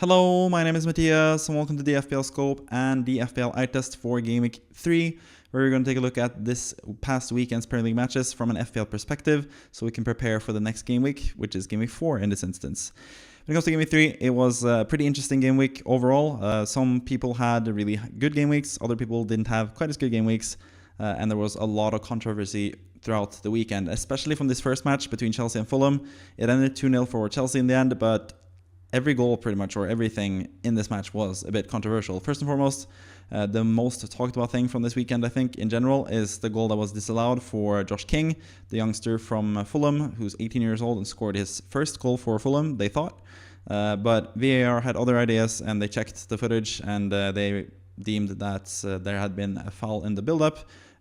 Hello, my name is Matthias and welcome to the FPL Scope and the FPL eye test for Game Week 3, where we're going to take a look at this past weekend's Premier League matches from an FPL perspective so we can prepare for the next game week, which is Game Week 4 in this instance. When it comes to Game Week 3, it was a pretty interesting game week overall. Some people had really good game weeks, other people didn't have quite as good game weeks, and there was a lot of controversy throughout the weekend, especially from this first match between Chelsea and Fulham. It ended 2-0 for Chelsea in the end, but every goal pretty much, or everything in this match was a bit controversial. First and foremost, the most talked about thing from this weekend, I think, in general, is the goal that was disallowed for Josh King, the youngster from Fulham, who's 18 years old and scored his first goal for Fulham, they thought. But VAR had other ideas, and they checked the footage, and they deemed that there had been a foul in the build-up,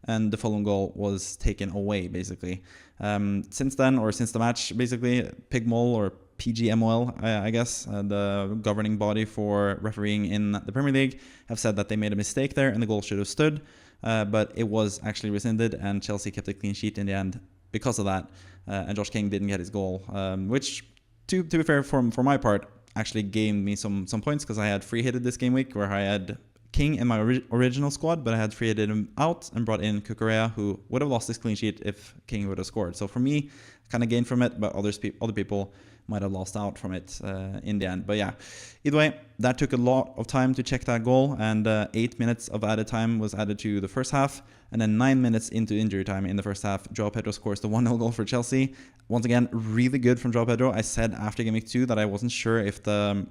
and the Fulham goal was taken away, basically. Since then, or since the match, basically, PGMOL, or PGMOL, I guess, the governing body for refereeing in the Premier League, have said that they made a mistake there and the goal should have stood, but it was actually rescinded and Chelsea kept a clean sheet in the end because of that, and Josh King didn't get his goal, which, to be fair, for my part, actually gained me some points because I had free-hitted this game week where I had King in my original squad, but I had free-hitted him out and brought in Cucurella, who would have lost his clean sheet if King would have scored. So for me, kind of gained from it, but other people might have lost out from it in the end. But yeah, either way, that took a lot of time to check that goal, and 8 minutes of added time was added to the first half, and then 9 minutes into injury time in the first half, João Pedro scores the 1-0 goal for Chelsea. Once again, really good from João Pedro. I said after Game Week 2 that I wasn't sure if the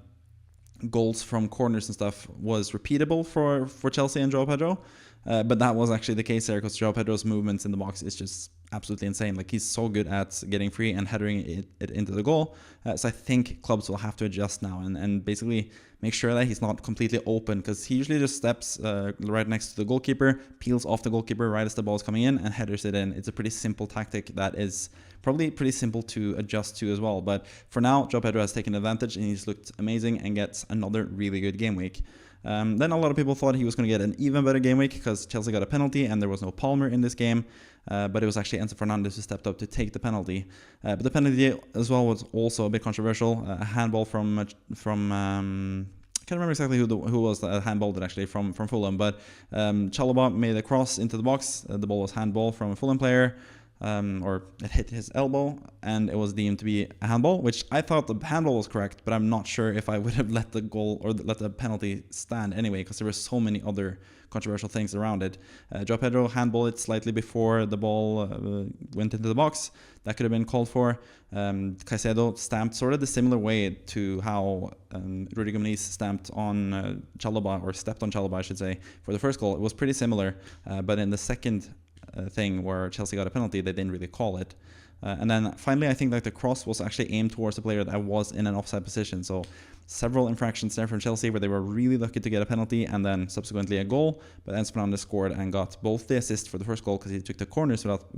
goals from corners and stuff was repeatable for Chelsea and João Pedro, but that was actually the case there, because João Pedro's movements in the box is just absolutely insane. Like, he's so good at getting free and headering it into the goal. So I think clubs will have to adjust now and basically make sure that he's not completely open, because he usually just steps right next to the goalkeeper, peels off the goalkeeper right as the ball is coming in, and headers it in. It's a pretty simple tactic that is probably pretty simple to adjust to as well. But for now, João Pedro has taken advantage and he's looked amazing and gets another really good game week. Then a lot of people thought he was going to get an even better game week because Chelsea got a penalty and there was no Palmer in this game, but it was actually Enzo Fernandez who stepped up to take the penalty. But the penalty as well was also a bit controversial. A handball from I can't remember exactly who was the handball that actually from Fulham, but Chalobah made a cross into the box. The ball was handball from a Fulham player. Or it hit his elbow, and it was deemed to be a handball, which I thought the handball was correct, but I'm not sure if I would have let the goal or let the penalty stand anyway, because there were so many other controversial things around it. João Pedro handballed it slightly before the ball went into the box. That could have been called for. Caicedo stamped sort of the similar way to how Rudiger Muniz stamped on Chalobah, or stepped on Chalobah, I should say, for the first goal. It was pretty similar, but in the second thing where Chelsea got a penalty, they didn't really call it. And then finally, I think that the cross was actually aimed towards the player that was in an offside position. So several infractions there from Chelsea where they were really lucky to get a penalty and then subsequently a goal. But Enzo Fernandez scored and got both the assist for the first goal because he took the corners without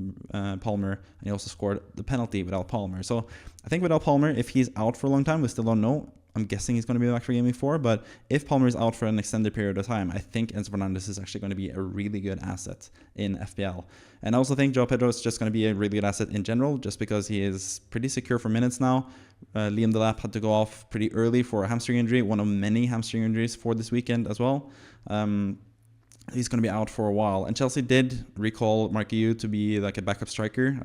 Palmer, and he also scored the penalty without Palmer. So I think without Palmer, if he's out for a long time, we still don't know. I'm guessing he's going to be back for Game Week 4, but if Palmer is out for an extended period of time, I think Enzo Fernandez is actually going to be a really good asset in FPL. And I also think João Pedro is just going to be a really good asset in general, just because he is pretty secure for minutes now. Liam Delap had to go off pretty early for a hamstring injury, one of many hamstring injuries for this weekend as well. He's going to be out for a while. And Chelsea did recall Mark Guiu to be like a backup striker,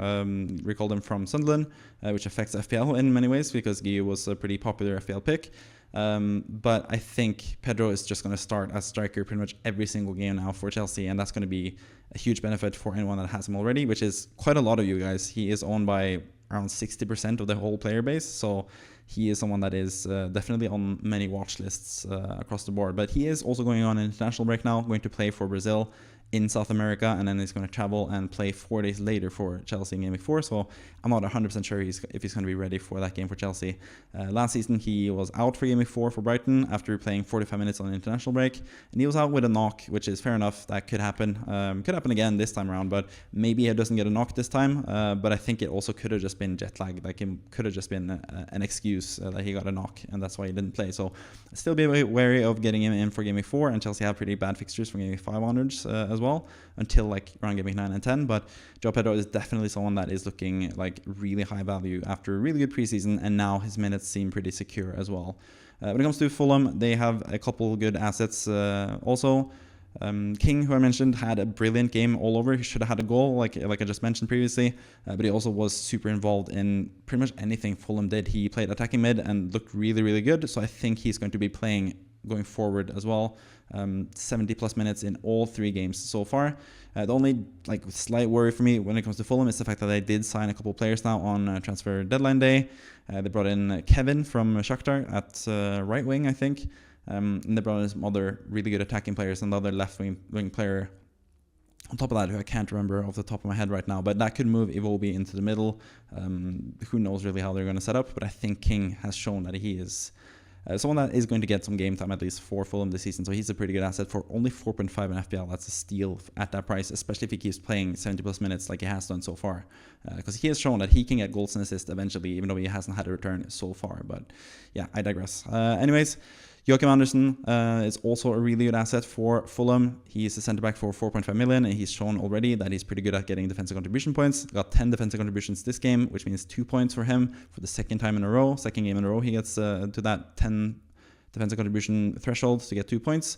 recalled him from Sunderland, which affects FPL in many ways because Guiu was a pretty popular FPL pick. But I think Pedro is just going to start as striker pretty much every single game now for Chelsea, and that's going to be a huge benefit for anyone that has him already, which is quite a lot of you guys. He is owned by around 60% of the whole player base, so he is someone that is definitely on many watch lists across the board. But he is also going on an international break now, going to play for Brazil in South America, and then he's going to travel and play 4 days later for Chelsea in Game Week 4. So I'm not 100% sure if he's going to be ready for that game for Chelsea. Last season, he was out for Game Week 4 for Brighton after playing 45 minutes on an international break, and he was out with a knock, which is fair enough. That could happen. Could happen again this time around, but maybe he doesn't get a knock this time. But I think it also could have just been jet lag. Like, it could have just been an excuse that he got a knock, and that's why he didn't play. So still be wary of getting him in for Game Week 4, and Chelsea have pretty bad fixtures from Game Week 5 onwards as well, until like around Game Week 9 and 10. But João Pedro is definitely someone that is looking like really high value after a really good preseason, and now his minutes seem pretty secure as well. When it comes to Fulham, they have a couple good assets also. King, who I mentioned, had a brilliant game all over. He should have had a goal, like I just mentioned previously, but he also was super involved in pretty much anything Fulham did. He played attacking mid and looked really, really good, so I think he's going to be playing going forward as well. 70 plus minutes in all 3 games so far. The only slight worry for me when it comes to Fulham is the fact that they did sign a couple players now on transfer deadline day. They brought in Kevin from Shakhtar at right wing, I think. And they brought in some other really good attacking players and the other left wing player on top of that, who I can't remember off the top of my head right now, but that could move Iwobi into the middle. Who knows really how they're going to set up, but I think King has shown that he is someone that is going to get some game time at least for Fulham this season. So he's a pretty good asset for only 4.5 in FPL. That's a steal at that price, especially if he keeps playing 70 plus minutes like he has done so far. Because he has shown that he can get goals and assists eventually, even though he hasn't had a return so far. But yeah, I digress. Anyways, Joachim Andersen is also a really good asset for Fulham. He's a centre-back for 4.5 million, and he's shown already that he's pretty good at getting defensive contribution points. Got 10 defensive contributions this game, which means 2 points for him for the second game in a row. He gets to that 10 defensive contribution threshold to get 2 points.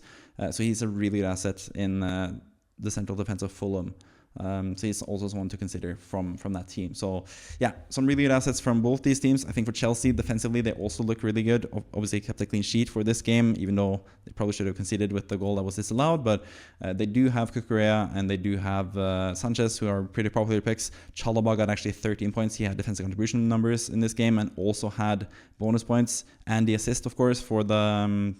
So he's a really good asset in the central defense of Fulham. So he's also someone to consider from that team. So yeah, some really good assets from both these teams. I think for Chelsea, defensively, they also look really good. Obviously kept a clean sheet for this game, even though they probably should have conceded with the goal that was disallowed. But they do have Cucurella and they do have Sanchez, who are pretty popular picks. Chalobah got actually 13 points. He had defensive contribution numbers in this game and also had bonus points and the assist, of course, for the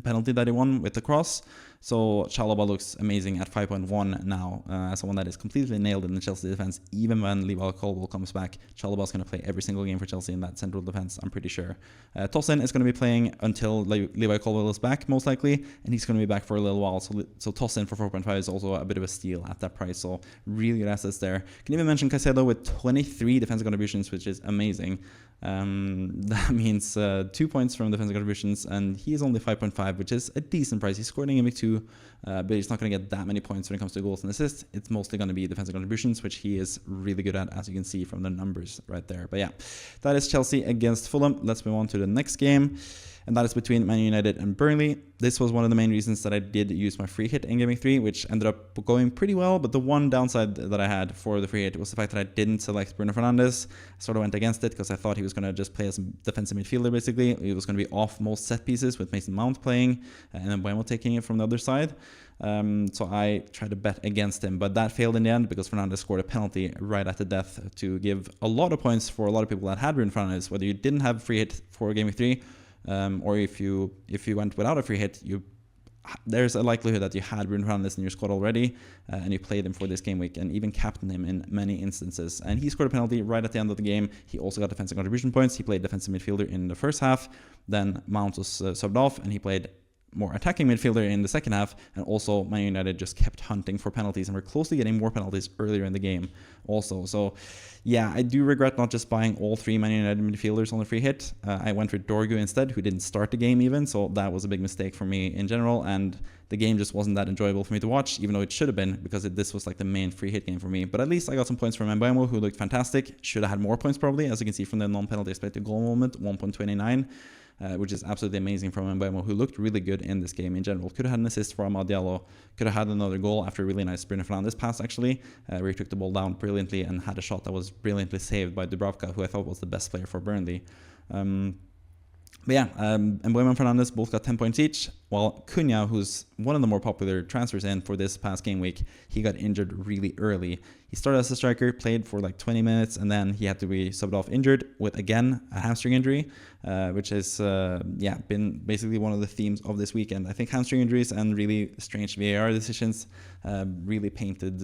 penalty that he won with the cross. So Chalobah looks amazing at 5.1 now, as someone that is completely nailed in the Chelsea defense. Even when Levi Colwill comes back, Chalobah's going to play every single game for Chelsea in that central defense, I'm pretty sure. Tosin is going to be playing until Levi Colwill is back, most likely, and he's going to be back for a little while. So Tosin for 4.5 is also a bit of a steal at that price. So really good assets there. Can even mention Caicedo with 23 defensive contributions, which is amazing. That means 2 points from defensive contributions, and he is only 5.5, which is a decent price. He scored in game week 2, but he's not going to get that many points when it comes to goals and assists. It's mostly going to be defensive contributions, which he is really good at, as you can see from the numbers right there. But yeah, that is Chelsea against Fulham. Let's move on to the next game, and that is between Man United and Burnley. This was one of the main reasons that I did use my free hit in Game Week 3, which ended up going pretty well. But the one downside that I had for the free hit was the fact that I didn't select Bruno Fernandes. I sort of went against it because I thought he was going to just play as a defensive midfielder, basically. He was going to be off most set pieces with Mason Mount playing and then Bueno taking it from the other side. So I tried to bet against him, but that failed in the end because Fernandes scored a penalty right at the death to give a lot of points for a lot of people that had Bruno Fernandes. Whether you didn't have free hit for Game Week 3, or if you went without a free hit, there's a likelihood that you had Bruno Fernandes in your squad already, and you played him for this game week and even captained him in many instances. And he scored a penalty right at the end of the game. He also got defensive contribution points. He played defensive midfielder in the first half. Then Mount was subbed off, and he played more attacking midfielder in the second half. And also Man United just kept hunting for penalties and were close to getting more penalties earlier in the game also. So yeah, I do regret not just buying all 3 Man United midfielders on the free hit. I went with Dorgu instead, who didn't start the game even, so that was a big mistake for me in general, and the game just wasn't that enjoyable for me to watch, even though it should have been, because this was like the main free hit game for me. But at least I got some points from Mbeumo, who looked fantastic. Should have had more points probably, as you can see from the non-penalty expected goal moment, 1.29. Which is absolutely amazing from Mbeumo, who looked really good in this game in general. Could have had an assist for Amad Diallo. Could have had another goal after a really nice Bruno Fernandes pass, actually, where he took the ball down brilliantly and had a shot that was brilliantly saved by Dubravka, who I thought was the best player for Burnley. But yeah, Mbeumo and Fernandes both got 10 points each, while Cunha, who's one of the more popular transfers in for this past game week, he got injured really early. He started as a striker, played for like 20 minutes, and then he had to be subbed off injured with, again, a hamstring injury, which has been basically one of the themes of this weekend. I think hamstring injuries and really strange VAR decisions really painted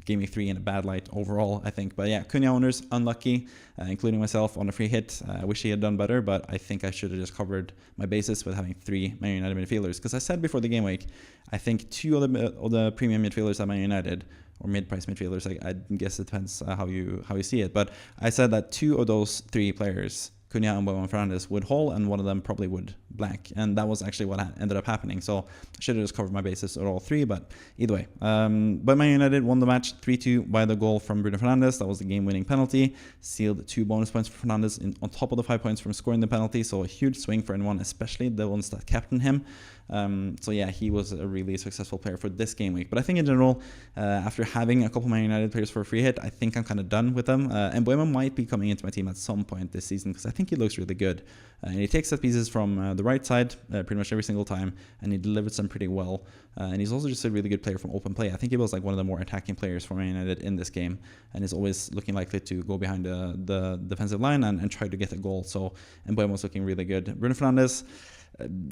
Game Week 3 in a bad light overall, I think. But yeah, Cunha owners, unlucky, including myself on a free hit. I wish he had done better, but I think I should have just covered my bases with having 3 Man United midfielders. Because I said before the game week, I think 2 of the premium midfielders at Man United, or mid-price midfielders, I guess it depends how you see it. But I said that 2 of those 3 players, Cunha, Mbeumo, and Fernandes, would haul, and one of them probably would blank. And that was actually what ended up happening. So I should have just covered my bases at all three, but either way. But Man United won the match 3-2 by the goal from Bruno Fernandes. That was the game-winning penalty. Sealed 2 bonus points for Fernandes on top of the 5 points from scoring the penalty. So a huge swing for anyone, especially the ones that captain him. So yeah, he was a really successful player for this game week. But I think in general, after having a couple of Man United players for a free hit, I think I'm kind of done with them. And Mbeumo might be coming into my team at some point this season because I think he looks really good. And he takes set pieces from the right side pretty much every single time, and he delivers them pretty well. And he's also just a really good player from open play. I think he was like one of the more attacking players for Man United in this game, and is always looking likely to go behind the defensive line and try to get a goal. So Mbeumo was looking really good. Bruno Fernandes,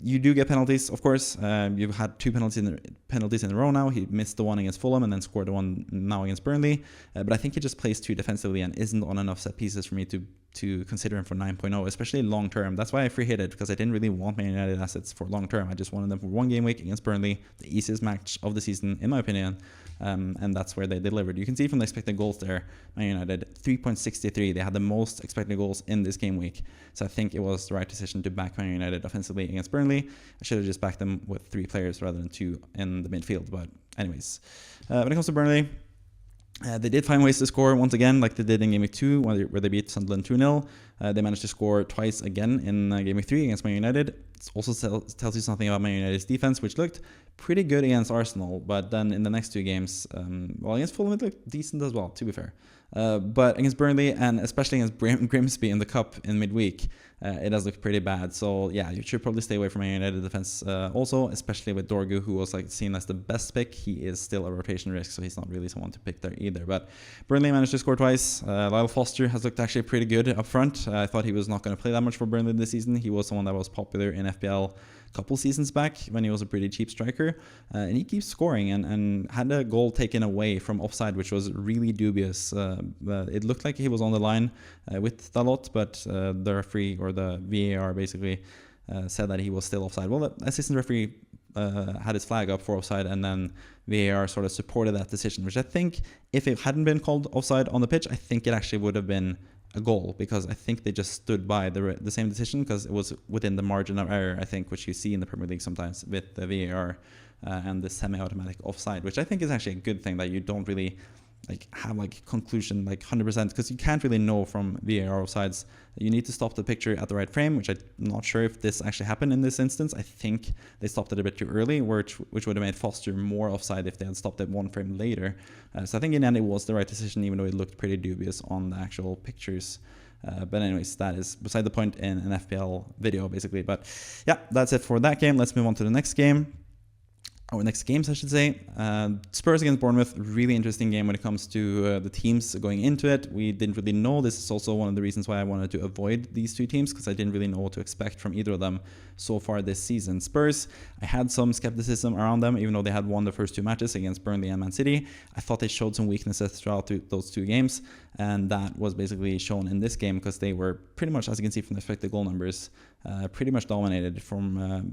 you do get penalties, of course. You've had 2 penalties in a row now. He missed the one against Fulham and then scored the one now against Burnley. But I think he just plays too defensively and isn't on enough set pieces for me to consider him for 9.0, especially long term. That's why I free hit it, because I didn't really want Man United assets for long term. I just wanted them for one game week against Burnley, the easiest match of the season, in my opinion. And that's where they delivered. You can see from the expected goals there, Man United 3.63. They had the most expected goals in this game week. So I think it was the right decision to back Man United offensively against Burnley. I should have just backed them with 3 players rather than 2 in the midfield. But anyways, when it comes to Burnley, they did find ways to score once again, like they did in Game Week 2, where they beat Sunderland 2-0. They managed to score twice again in Game Week 3 against Man United. It also tells you something about Man United's defense, which looked pretty good against Arsenal. But then in the next 2 games, against Fulham, it looked decent as well, to be fair. But against Burnley, and especially against Grimsby in the Cup in midweek, it does look pretty bad. So yeah, you should probably stay away from Man United defense also, especially with Dorgu, who was like seen as the best pick. He is still a rotation risk, so he's not really someone to pick there either. But Burnley managed to score twice. Lyle Foster has looked actually pretty good up front. I thought he was not going to play that much for Burnley this season. He was someone that was popular in FPL couple seasons back when he was a pretty cheap striker, and he keeps scoring and had a goal taken away from offside, which was really dubious. It looked like he was on the line with Dalot, but the referee, or the VAR, basically said that he was still offside. Well, the assistant referee had his flag up for offside, and then VAR sort of supported that decision, which I think if it hadn't been called offside on the pitch, I think it actually would have been a goal, because I think they just stood by the same decision, because it was within the margin of error, I think, which you see in the Premier League sometimes with the VAR and the semi-automatic offside, which I think is actually a good thing, that you don't really have conclusion 100%, because you can't really know from VAR offsides. You need to stop the picture at the right frame, which I'm not sure if this actually happened in this instance. I think they stopped it a bit too early, which would have made Foster more offside if they had stopped it 1 frame later. So I think in the end it was the right decision, even though it looked pretty dubious on the actual pictures. But anyways, that is beside the point in an FPL video, basically. But yeah, that's it for that game. Let's move on to the next game. Or next games, I should say. Spurs against Bournemouth, really interesting game when it comes to the teams going into it. We didn't really know. This is also one of the reasons why I wanted to avoid these 2 teams, because I didn't really know what to expect from either of them so far this season. Spurs, I had some skepticism around them, even though they had won the first 2 matches against Burnley and Man City. I thought they showed some weaknesses throughout those 2 games, and that was basically shown in this game, because they were pretty much, as you can see from the expected goal numbers, pretty much dominated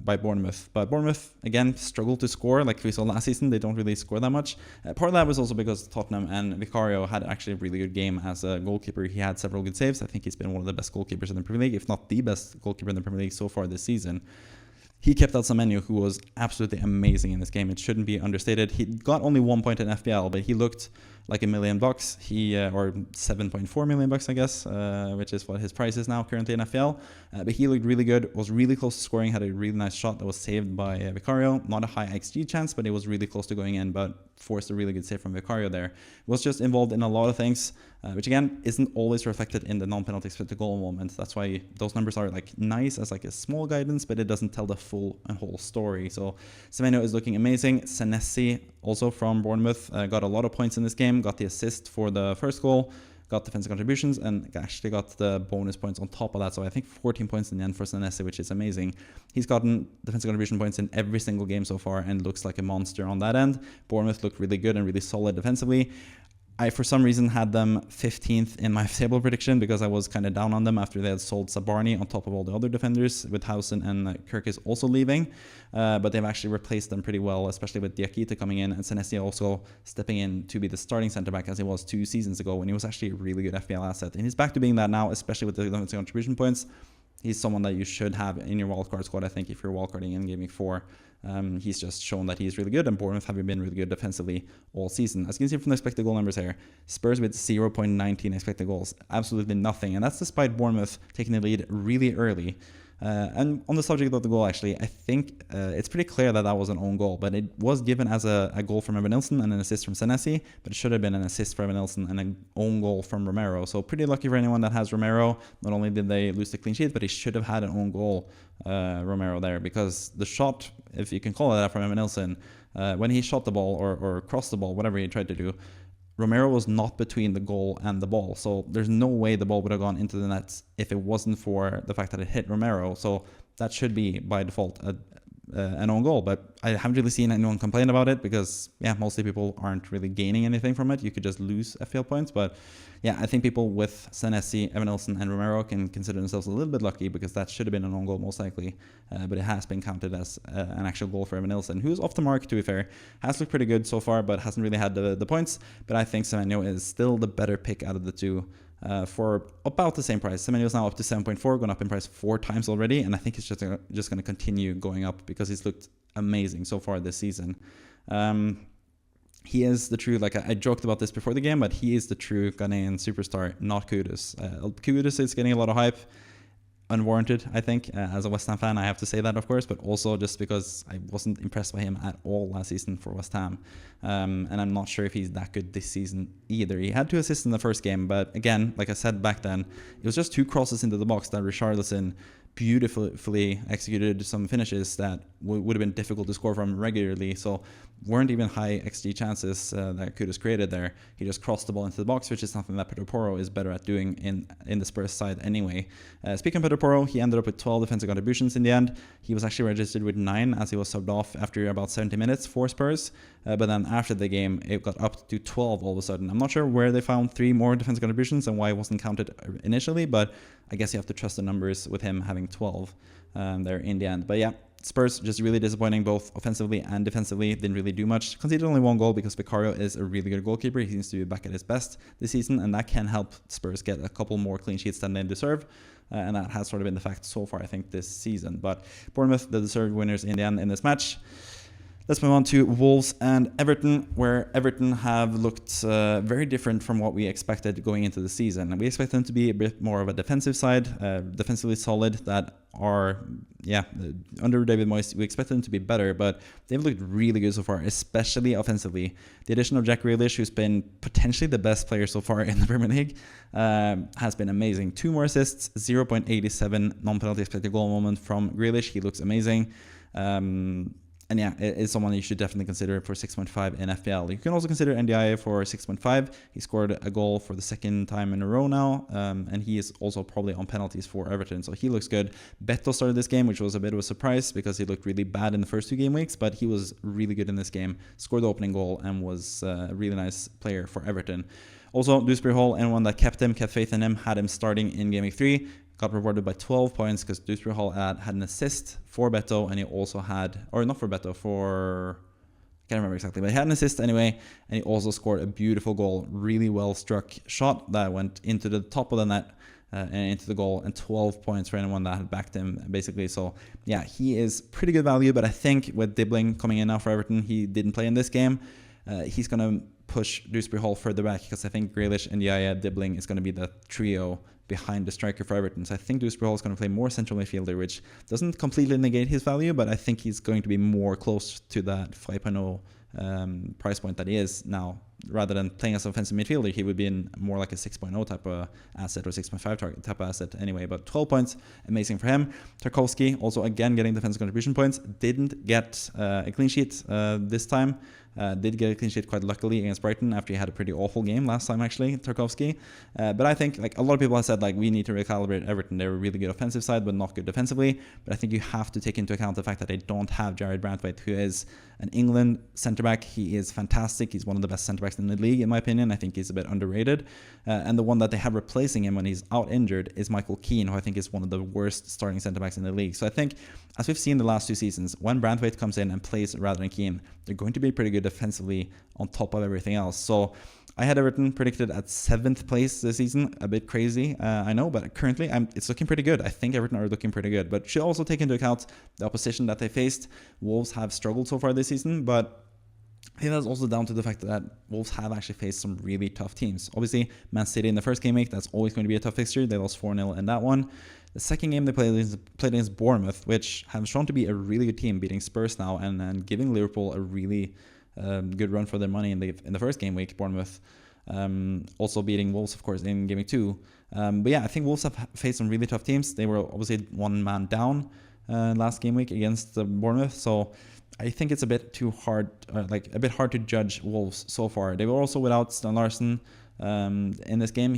by Bournemouth. But Bournemouth, again, struggled to score like we saw last season. They don't really score that much. Part of that was also because Tottenham and Vicario had actually a really good game as a goalkeeper. He had several good saves. I think he's been one of the best goalkeepers in the Premier League, if not the best goalkeeper in the Premier League so far this season. He kept out Semenyo, who was absolutely amazing in this game. It shouldn't be understated. He got only 1 point in FPL, but he looked like $1 million. Or $7.4 million, I guess, which is what his price is now currently in FPL. But he looked really good, was really close to scoring, had a really nice shot that was saved by Vicario. Not a high XG chance, but it was really close to going in, but forced a really good save from Vicario there. Was just involved in a lot of things, which again isn't always reflected in the non-penalty expected goal moment. That's why those numbers are nice as a small guidance, but it doesn't tell the full and whole story. So Semenyo is looking amazing. Senesi, also from Bournemouth, got a lot of points in this game, got the assist for the first goal, got defensive contributions, and actually got the bonus points on top of that. So I think 14 points in the end for Senesi, which is amazing. He's gotten defensive contribution points in every single game so far and looks like a monster on that end. Bournemouth looked really good and really solid defensively. I, for some reason, had them 15th in my table prediction, because I was kind of down on them after they had sold Sabarni on top of all the other defenders, with Housen and Kirkis also leaving. But they've actually replaced them pretty well, especially with Diakite coming in, and Senesi also stepping in to be the starting centre-back, as he was 2 seasons ago when he was actually a really good FPL asset. And he's back to being that now, especially with the defensive contribution points. he's someone that you should have in your wildcard squad, I think, if you're wildcarding in Game Week 4. He's just shown that he's really good, and Bournemouth have been really good defensively all season. As you can see from the expected goal numbers here, Spurs with 0.19 expected goals, absolutely nothing, and that's despite Bournemouth taking the lead really early. And on the subject of the goal, actually, I think it's pretty clear that was an own goal, but it was given as a goal from Evanilson and an assist from Senesi, but it should have been an assist from Evanilson and an own goal from Romero. So pretty lucky for anyone that has Romero. Not only did they lose the clean sheet, but he should have had an own goal, Romero, there, because the shot, if you can call it that, from Evanilson, when he shot the ball or crossed the ball, whatever he tried to do, Romero was not between the goal and the ball, so there's no way the ball would have gone into the nets if it wasn't for the fact that it hit Romero. So that should be by default an own goal, but I haven't really seen anyone complain about it because, yeah, mostly people aren't really gaining anything from it. You could just lose FPL points, but yeah, I think people with Senesi, Evanilson, and Romero can consider themselves a little bit lucky because that should have been an own goal most likely, but it has been counted as an actual goal for Evanilson, who's off the mark, to be fair. Has looked pretty good so far, but hasn't really had the points, but I think Semenyo is still the better pick out of the two. For about the same price. Semenyo is now up to 7.4, gone up in price 4 times already, and I think it's just going to continue going up because he's looked amazing so far this season. He is the true, like I joked about this before the game, but he is the true Ghanaian superstar, not Kudus. Kudus is getting a lot of hype. Unwarranted, I think. As a West Ham fan, I have to say that, of course, but also just because I wasn't impressed by him at all last season for West Ham. And I'm not sure if he's that good this season either. He had 2 assists in the first game, but again, like I said back then, it was just 2 crosses into the box that Richarlison beautifully executed some finishes that would have been difficult to score from regularly, so weren't even high XG chances that Kudus created there. He just crossed the ball into the box, which is something that Pedro Porro is better at doing in the Spurs side anyway. Speaking of Pedro Porro, he ended up with 12 defensive contributions in the end. He was actually registered with 9 as he was subbed off after about 70 minutes for Spurs, but then after the game it got up to 12 all of a sudden. I'm not sure where they found 3 more defensive contributions and why it wasn't counted initially, but I guess you have to trust the numbers with him having 12 there in the end. But yeah, Spurs just really disappointing both offensively and defensively. Didn't really do much. Conceded only 1 goal because Vicario is a really good goalkeeper. He seems to be back at his best this season, and that can help Spurs get a couple more clean sheets than they deserve. And that has sort of been the fact so far, I think, this season. But Bournemouth, the deserved winners in the end in this match. Let's move on to Wolves and Everton, where Everton have looked very different from what we expected going into the season. And we expect them to be a bit more of a defensive side, defensively solid, that are, under David Moyes, we expect them to be better, but they've looked really good so far, especially offensively. The addition of Jack Grealish, who's been potentially the best player so far in the Premier League, has been amazing. 2 more assists, 0.87 non-penalty expected goal moment from Grealish. He looks amazing. And yeah, it's someone you should definitely consider for 6.5 in FPL. You can also consider NDI for 6.5. He scored a goal for the 2nd time in a row now, and he is also probably on penalties for Everton, so he looks good. Beto started this game, which was a bit of a surprise because he looked really bad in the first 2 game weeks, but he was really good in this game, scored the opening goal, and was a really nice player for Everton. Also, Dewsbury Hall, anyone that kept faith in him, had him starting in Game Week 3. Got rewarded by 12 points because Dewsbury Hall had an assist for Beto, and he also had, or not for Beto, for, I can't remember exactly, but he had an assist anyway, and he also scored a beautiful goal, really well struck shot that went into the top of the net and into the goal, and 12 points for anyone that had backed him, basically. So yeah, he is pretty good value, but I think with Dibbling coming in now for Everton, he didn't play in this game. He's going to push Dewsbury Hall further back because I think Grealish and Yaya Dibbling is going to be the trio behind the striker for Everton. So I think Dewsbury Hall is going to play more central midfielder, which doesn't completely negate his value, but I think he's going to be more close to that 5.0 price point that he is now. Rather than playing as an offensive midfielder, he would be in more like a 6.0 type of asset or 6.5 type of asset anyway. But 12 points, amazing for him. Tarkowski also again getting defensive contribution points. Didn't get a clean sheet this time. Did get a clean sheet quite luckily against Brighton after he had a pretty awful game last time, actually, Tarkowski. But I think, like, a lot of people have said, like, we need to recalibrate Everton. They're a really good offensive side, but not good defensively. But I think you have to take into account the fact that they don't have Jared Brantwaite, who is an England centre-back. He is fantastic. He's one of the best centre-backs in the league, in my opinion. I think he's a bit underrated. And the one that they have replacing him when he's out injured is Michael Keane, who I think is one of the worst starting centre-backs in the league. So I think, as we've seen the last 2 seasons, when Brantwaite comes in and plays rather than Keane, they're going to be pretty good defensively on top of everything else. So I had Everton predicted at 7th place this season. A bit crazy, I know, but currently it's looking pretty good. I think Everton are looking pretty good, but should also take into account the opposition that they faced. Wolves have struggled so far this season, but I think that's also down to the fact that Wolves have actually faced some really tough teams. Obviously, Man City in the first game week, that's always going to be a tough fixture. They lost 4-0 in that one. The second game they played against Bournemouth, which have shown to be a really good team, beating Spurs now and giving Liverpool a really good run for their money in the first game week. Bournemouth also beating Wolves, of course, in game week 2. But yeah, I think Wolves have faced some really tough teams. They were obviously one man down last game week against Bournemouth, so I think it's a bit too hard, a bit hard to judge Wolves so far. They were also without Stian Larsson in this game.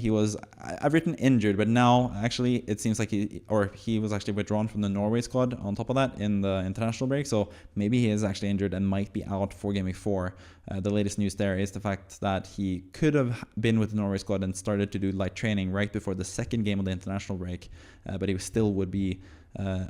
I've written injured, but now actually it seems like he was actually withdrawn from the Norway squad on top of that in the international break. So maybe he is actually injured and might be out for game week 4. The latest news there is the fact that he could have been with the Norway squad and started to do light training right before the second game of the international break, but he still would be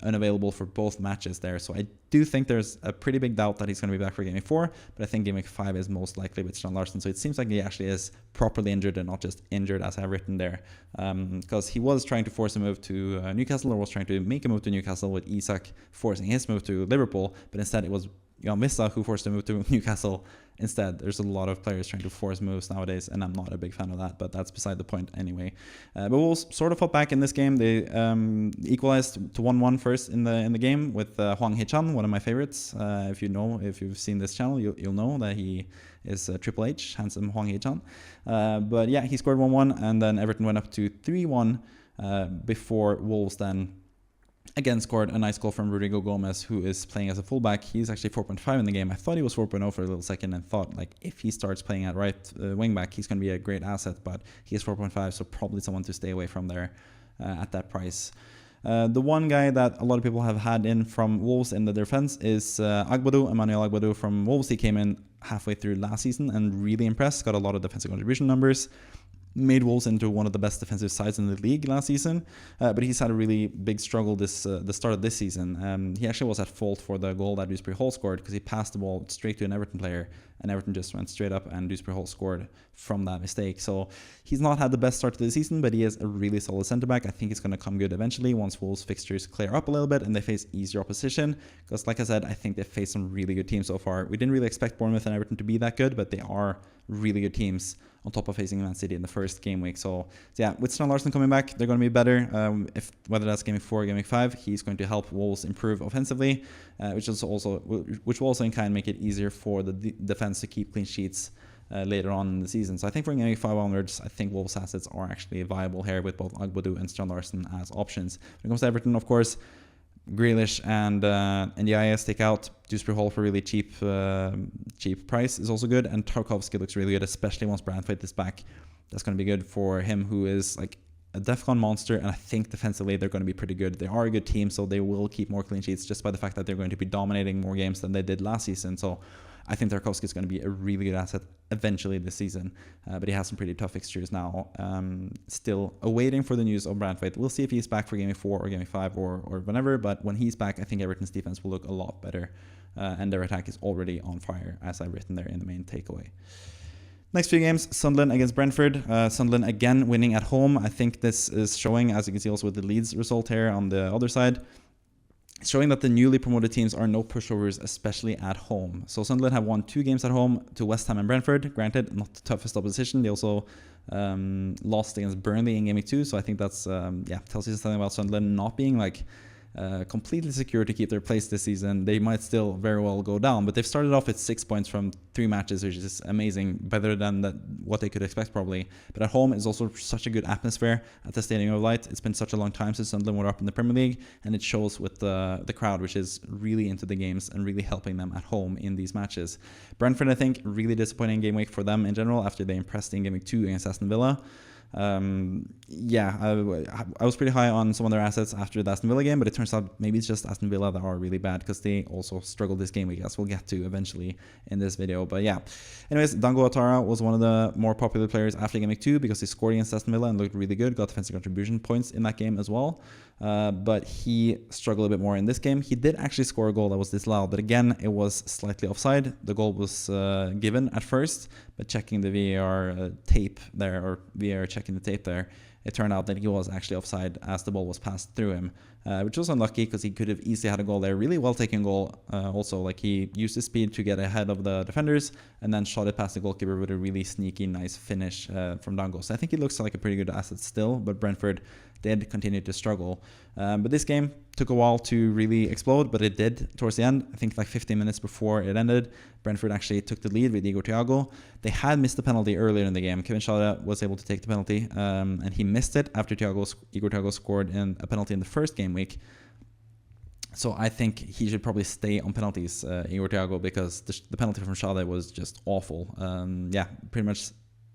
unavailable for both matches there. So I do think there's a pretty big doubt that he's going to be back for game week 4, but I think game week 5 is most likely with Stian Larsson. So it seems like he actually is properly injured and not just injured as I've written there, because he was trying to force a move to Newcastle, or was trying to make a move to Newcastle with Isak forcing his move to Liverpool, but instead it was Jan Vissa who forced a move to Newcastle instead. There's a lot of players trying to force moves nowadays, and I'm not a big fan of that, but that's beside the point anyway. But Wolves sort of fought back in this game. They equalized to 1-1 first in the game with Hwang Hee-chan, one of my favorites. If you've seen this channel, you'll know that he is Triple H, handsome Hwang Hee-chan. But yeah, he scored 1-1, and then Everton went up to 3-1 before Wolves then again scored a nice goal from Rodrigo Gomez, who is playing as a fullback. He's actually 4.5 in the game. I thought he was 4.0 for a little second and thought, like, if he starts playing at right wingback, he's going to be a great asset, but he is 4.5, so probably someone to stay away from there at that price. The one guy that a lot of people have had in from Wolves in the defense is Emmanuel Agbadou from Wolves. He came in halfway through last season and really impressed, got a lot of defensive contribution numbers, made Wolves into one of the best defensive sides in the league last season, but he's had a really big struggle the start of this season. He actually was at fault for the goal that Dewsbury Hall scored, because he passed the ball straight to an Everton player, and Everton just went straight up, and Dewsbury Hall scored from that mistake. So he's not had the best start to the season, but he is a really solid centre-back. I think it's going to come good eventually once Wolves' fixtures clear up a little bit and they face easier opposition, because like I said, I think they've faced some really good teams so far. We didn't really expect Bournemouth and Everton to be that good, but they are really good teams on top of facing Man City in the first game week. So yeah, with Stian Larsson coming back, they're going to be better. Whether that's game week 4 or game week 5, he's going to help Wolves improve offensively, which will also in kind make it easier for the defense to keep clean sheets later on in the season. So I think from game week 5 onwards, I think Wolves' assets are actually viable here with both Agbadou and Stian Larsson as options. When it comes to Everton, of course, Grealish and Ndiaye stick out. Dewsbury Hall for really cheap price is also good, and Tarkowski looks really good, especially once Brentford is back. That's going to be good for him, who is like a DEFCON monster, and I think defensively they're going to be pretty good. They are a good team, so they will keep more clean sheets just by the fact that they're going to be dominating more games than they did last season. So I think Tarkowski is going to be a really good asset eventually this season, but he has some pretty tough fixtures now. Still awaiting for the news of Brentford. We'll see if he's back for game 4 or game 5 or whenever, but when he's back, I think Everton's defense will look a lot better, and their attack is already on fire, as I've written there in the main takeaway. Next few games, Sunderland against Brentford. Sunderland again winning at home. I think this is showing, as you can see also with the Leeds result here on the other side, showing that the newly promoted teams are no pushovers, especially at home. So Sunderland have won 2 games at home to West Ham and Brentford. Granted, not the toughest opposition. They also lost against Burnley in game week 2. So I think that's tells you something about Sunderland not being like completely secure to keep their place this season. They might still very well go down, but they've started off with 6 points from 3 matches, which is amazing, better than what they could expect probably. But at home is also such a good atmosphere at the Stadium of Light. It's been such a long time since Sunderland were up in the Premier League, and it shows with the crowd, which is really into the games and really helping them at home in these matches. Brentford, I think, really disappointing game week for them in general after they impressed in game week 2 against Aston Villa. Yeah, I was pretty high on some of their assets after the Aston Villa game, but it turns out maybe it's just Aston Villa that are really bad because they also struggled this game week, as we'll get to eventually in this video. But yeah, anyways, Dango Ouattara was one of the more popular players after game week 2 because he scored against Aston Villa and looked really good, got defensive contribution points in that game as well. But he struggled a bit more in this game. He did actually score a goal that was disallowed, but again, it was slightly offside. The goal was given at first, but checking the VAR tape there, or VAR checking the tape there, it turned out that he was actually offside as the ball was passed through him, which was unlucky because he could have easily had a goal there. Really well taken goal. Also, like, he used his speed to get ahead of the defenders and then shot it past the goalkeeper with a really sneaky, nice finish from Dango. So I think he looks like a pretty good asset still, but Brentford did continue to struggle. But this game took a while to really explode, but it did towards the end. I think like 15 minutes before it ended, Brentford actually took the lead with Igor Thiago. They had missed the penalty earlier in the game. Kevin Schade was able to take the penalty, and he missed it after Igor Thiago scored in a penalty in the first game week. So I think he should probably stay on penalties, Igor Thiago, because the penalty from Schade was just awful. Yeah, pretty much.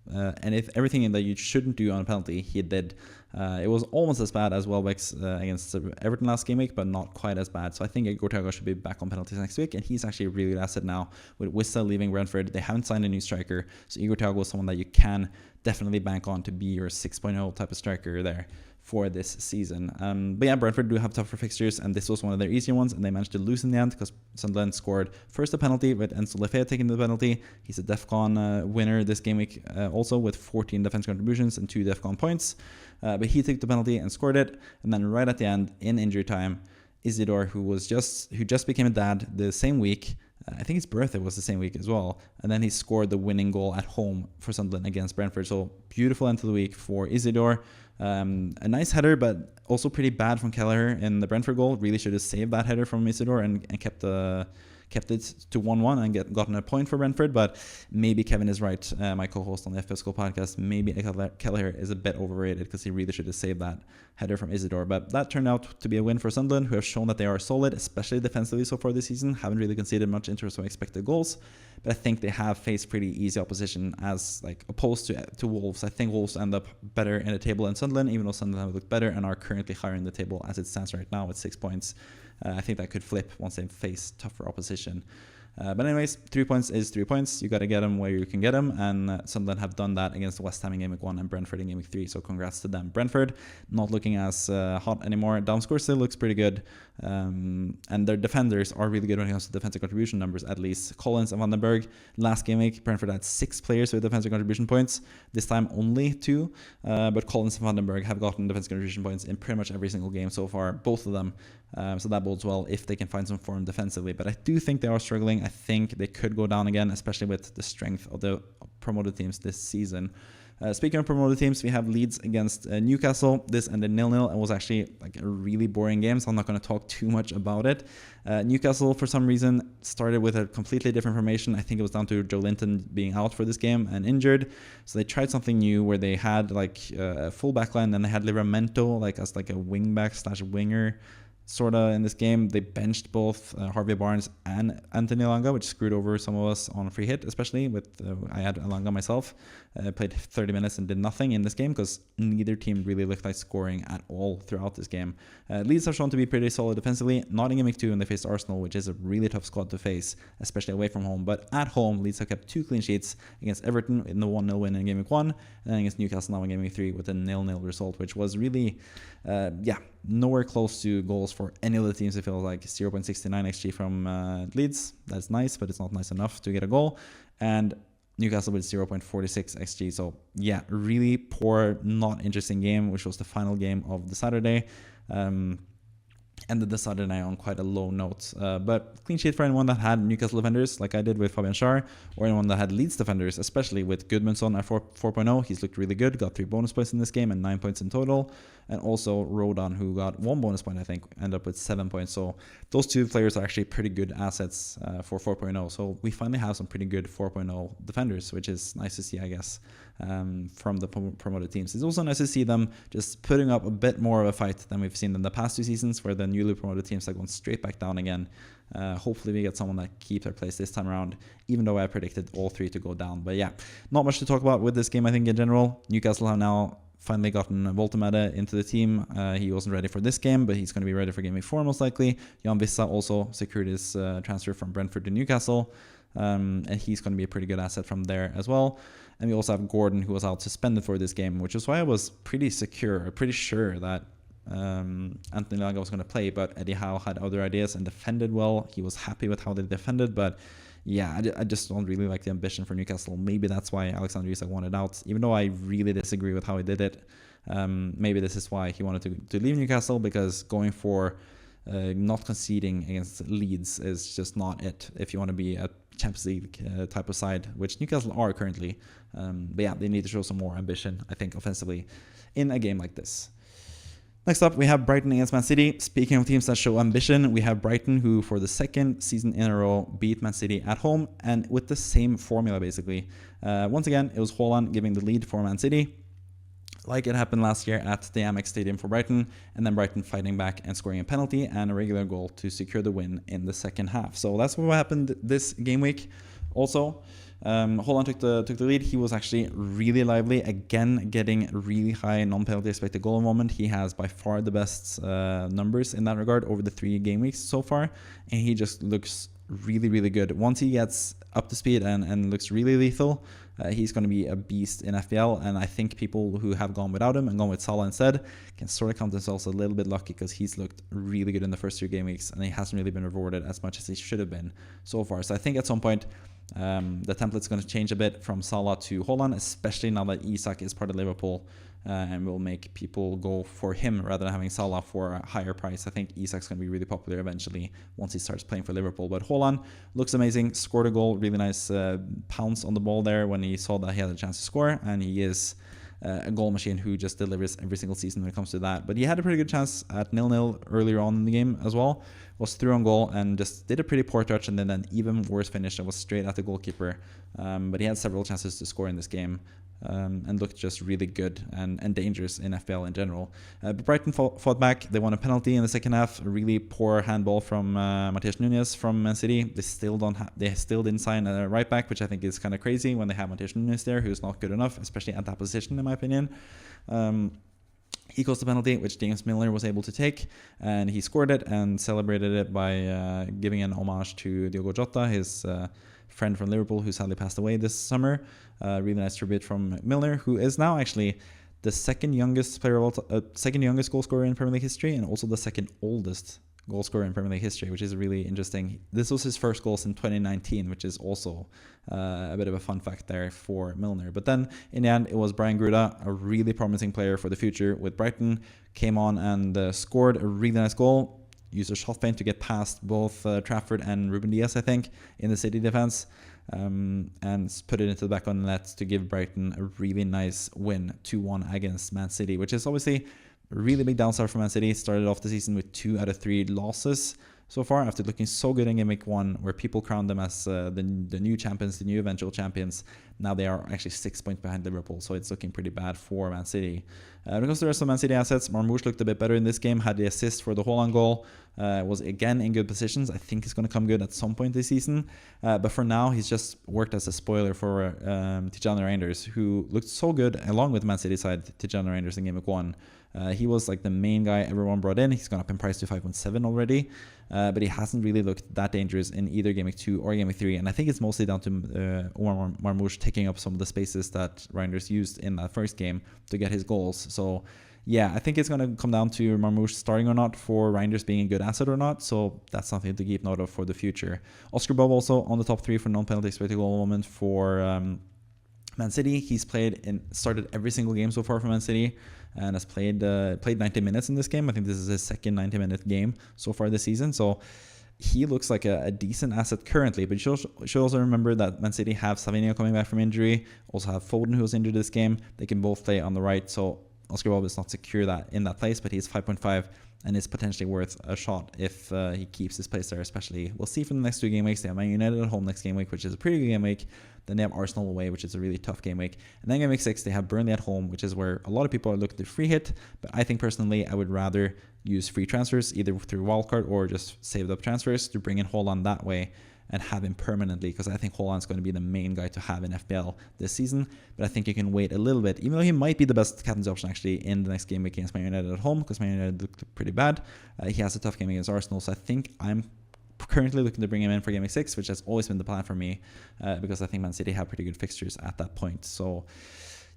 And if everything that you shouldn't do on a penalty, he did. It was almost as bad as Welbeck's against Everton last game week, but not quite as bad. So I think Igor Thiago should be back on penalties next week, and he's actually a really good asset now. With Wissa leaving Brentford, they haven't signed a new striker, so Igor Thiago is someone that you can definitely bank on to be your 6.0 type of striker there for this season. But yeah, Brentford do have tougher fixtures, and this was one of their easier ones, and they managed to lose in the end because Sunderland scored first a penalty with Enzo Lefebvre taking the penalty. He's a DEFCON winner this game week, also with 14 defense contributions and 2 DEFCON points. But he took the penalty and scored it, and then right at the end, in injury time, Isidore, who just became a dad the same week, I think his birthday was the same week as well, and then he scored the winning goal at home for Sunderland against Brentford. So beautiful end to the week for Isidore. A nice header, but also pretty bad from Kelleher in the Brentford goal. Really should have saved that header from Isidore and kept it to 1-1 and gotten a point for Brentford. But maybe Kevin is right, my co-host on the FPL School podcast. Maybe Kelleher is a bit overrated because he really should have saved that header from Isidore. But that turned out to be a win for Sunderland, who have shown that they are solid, especially defensively so far this season. Haven't really conceded much in terms of expected goals, but I think they have faced pretty easy opposition as opposed to Wolves. I think Wolves end up better in the table than Sunderland, even though Sunderland have looked better and are currently higher in the table as it stands right now with 6 points. I think that could flip once they face tougher opposition. But anyways, 3 points is 3 points. You got to get them where you can get them, and Sunderland have done that against West Ham in Game Week 1 and Brentford in Game Week 3, so congrats to them. Brentford not looking as hot anymore. Damsgaard still looks pretty good, and their defenders are really good when it comes to defensive contribution numbers, at least. Collins and Vandenberg. Last game week, Brentford had 6 players with defensive contribution points. This time only 2, but Collins and Vandenberg have gotten defensive contribution points in pretty much every single game so far, both of them. So that bodes well if they can find some form defensively. But I do think they are struggling. I think they could go down again, especially with the strength of the promoted teams this season. Speaking of promoted teams, we have Leeds against Newcastle. This ended 0-0 and was actually a really boring game, so I'm not going to talk too much about it. Newcastle, for some reason, started with a completely different formation. I think it was down to Joe Linton being out for this game and injured. So they tried something new where they had a full back line, then they had Livramento as a wing back / winger. Sort of in this game, they benched both Harvey Barnes and Anthony Elanga, which screwed over some of us on a free hit, especially with I had Elanga myself. Played 30 minutes and did nothing in this game because neither team really looked like scoring at all throughout this game. Leeds have shown to be pretty solid defensively. Nottingham week 2, and they faced Arsenal, which is a really tough squad to face, especially away from home. But at home, Leeds have kept 2 clean sheets against Everton in the 1-0 win in Game Week 1, and then against Newcastle now in Game Week 3 with a 0-0 result, which was really, nowhere close to goals for any of the teams. It feels like 0.69 XG from Leeds. That's nice, but it's not nice enough to get a goal. And Newcastle with 0.46 XG. So yeah, really poor, not interesting game, which was the final game of the Saturday. Ended the Saturday night on quite a low note. But clean sheet for anyone that had Newcastle defenders, like I did with Fabian Schär, or anyone that had Leeds defenders, especially with Goodmanson at 4.0. He's looked really good, got 3 bonus points in this game and 9 points in total. And also Rodon, who got 1 bonus point, I think, ended up with 7 points. So those 2 players are actually pretty good assets for 4.0. So we finally have some pretty good 4.0 defenders, which is nice to see, I guess, from the promoted teams. It's also nice to see them just putting up a bit more of a fight than we've seen in the past 2 seasons, where the newly promoted teams have gone straight back down again. Hopefully we get someone that keeps their place this time around, even though I predicted all 3 to go down. But yeah, not much to talk about with this game, I think, in general. Newcastle have now finally gotten Voltemade into the team. He wasn't ready for this game, but he's going to be ready for game week 4 most likely. Jan Vissa also secured his transfer from Brentford to Newcastle, and he's going to be a pretty good asset from there as well. And we also have Gordon, who was out suspended for this game, which is why I was pretty sure that Anthony Laga was going to play, but Eddie Howe had other ideas and defended well. He was happy with how they defended, but yeah, I just don't really like the ambition for Newcastle. Maybe that's why Alexander Isak wanted out, even though I really disagree with how he did it. Maybe this is why he wanted to leave Newcastle, because going for not conceding against Leeds is just not it if you want to be a Champions League type of side, which Newcastle are currently. But yeah, they need to show some more ambition, I think, offensively in a game like this. Next up, we have Brighton against Man City. Speaking of teams that show ambition, we have Brighton, who for the second season in a row beat Man City at home, and with the same formula basically. Once again, it was Haaland giving the lead for Man City, like it happened last year at the Amex Stadium for Brighton, and then Brighton fighting back and scoring a penalty and a regular goal to secure the win in the second half. So that's what happened this game week. Also, Haaland took the lead. He was actually really lively, again getting really high non-penalty expected goal moment. He has by far the best numbers in that regard over the 3 game weeks so far, and he just looks really good. Once he gets up to speed and looks really lethal, he's going to be a beast in FPL, and I think people who have gone without him and gone with Salah instead can sort of count themselves a little bit lucky, because he's looked really good in the first 2 game weeks, and he hasn't really been rewarded as much as he should have been so far. So I think at some point the template's going to change a bit from Salah to Haaland, especially now that Isak is part of Liverpool, and will make people go for him rather than having Salah for a higher price. I think Isak's going to be really popular eventually once he starts playing for Liverpool. But Haaland looks amazing, scored a goal, really nice pounce on the ball there when he saw that he had a chance to score, and he is a goal machine who just delivers every single season when it comes to that. But he had a pretty good chance at 0-0 earlier on in the game as well. Was through on goal and just did a pretty poor touch, and then an even worse finish that was straight at the goalkeeper. But he had several chances to score in this game, and looked just really good and dangerous in FPL in general. But Brighton fought back. They won a penalty in the second half. A really poor handball from Matheus Nunes from Man City. They still didn't sign a right back, which I think is kind of crazy when they have Matheus Nunes there, who's not good enough, especially at that position in my opinion. He caused the penalty, which James Milner was able to take, and he scored it and celebrated it by giving an homage to Diogo Jota, his friend from Liverpool who sadly passed away this summer. Really nice tribute from Milner, who is now actually the second youngest goal scorer in Premier League history, and also the second oldest goal scorer in Premier League history, which is really interesting. This was his first goal since 2019, which is also a bit of a fun fact there for Milner. But then in the end, it was Brian Gruda, a really promising player for the future with Brighton, came on and scored a really nice goal. Used a shot feint to get past both Trafford and Ruben Diaz, I think, in the City defense, and put it into the back of the net to give Brighton a really nice win, 2-1 against Man City, which is obviously a really big downside for Man City. Started off the season with 2 out of 3 losses so far, after looking so good in game week 1, where people crowned them as the new champions, the new eventual champions. Now they are actually 6 points behind Liverpool, so it's looking pretty bad for Man City. Because there are some Man City assets, Marmoush looked a bit better in this game, had the assist for the Haaland goal, was again in good positions. I think he's going to come good at some point this season, but for now he's just worked as a spoiler for Tijani Reinders, who looked so good along with Man City side Tijani Reinders in game week 1. He was like the main guy everyone brought in. He's gone up in price to 5.7 already, but he hasn't really looked that dangerous in either Game Week 2 or Game Week 3, and I think it's mostly down to Omar Marmoush taking up some of the spaces that Reinders used in that first game to get his goals. So yeah, I think it's going to come down to Marmoush starting or not, for Reinders being a good asset or not, so that's something to keep note of for the future. Oscar Bob also on the top 3 for non-penalty expected goal moment for Man City. He's started every single game so far for Man City, and has played 90 minutes in this game. I think this is his second 90-minute game so far this season. So he looks like a decent asset currently. But you should also remember that Man City have Savinho coming back from injury. Also have Foden, who was injured this game. They can both play on the right. So Oscar Bob is not secure in that place, but he's 5.5 and is potentially worth a shot if he keeps his place there, especially. We'll see for the next 2 game weeks. They have Man United at home next game week, which is a pretty good game week. Then they have Arsenal away, which is a really tough game week. And then game week 6, they have Burnley at home, which is where a lot of people are looking to free hit. But I think personally, I would rather use free transfers, either through wildcard or just saved up transfers, to bring in Haaland that way. and have him permanently, because I think Haaland's going to be the main guy to have in FPL this season. But I think you can wait a little bit, even though he might be the best captain's option actually in the next game against Man United at home, because Man United looked pretty bad. He has a tough game against Arsenal, so I think I'm currently looking to bring him in for Game Week 6, which has always been the plan for me, because I think Man City have pretty good fixtures at that point. So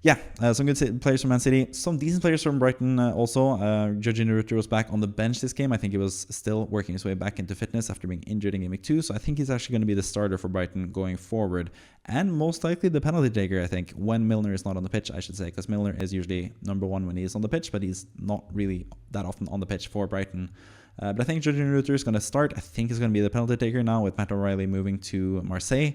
yeah, some good players from Man City, some decent players from Brighton also. GW3 was back on the bench this game. I think he was still working his way back into fitness after being injured in Game Week 2, so I think he's actually going to be the starter for Brighton going forward, and most likely the penalty taker, I think, when Milner is not on the pitch, I should say, because Milner is usually number one when he is on the pitch, but he's not really that often on the pitch for Brighton. But I think GW3 is going to start. I think he's going to be the penalty taker now with Matt O'Reilly moving to Marseille.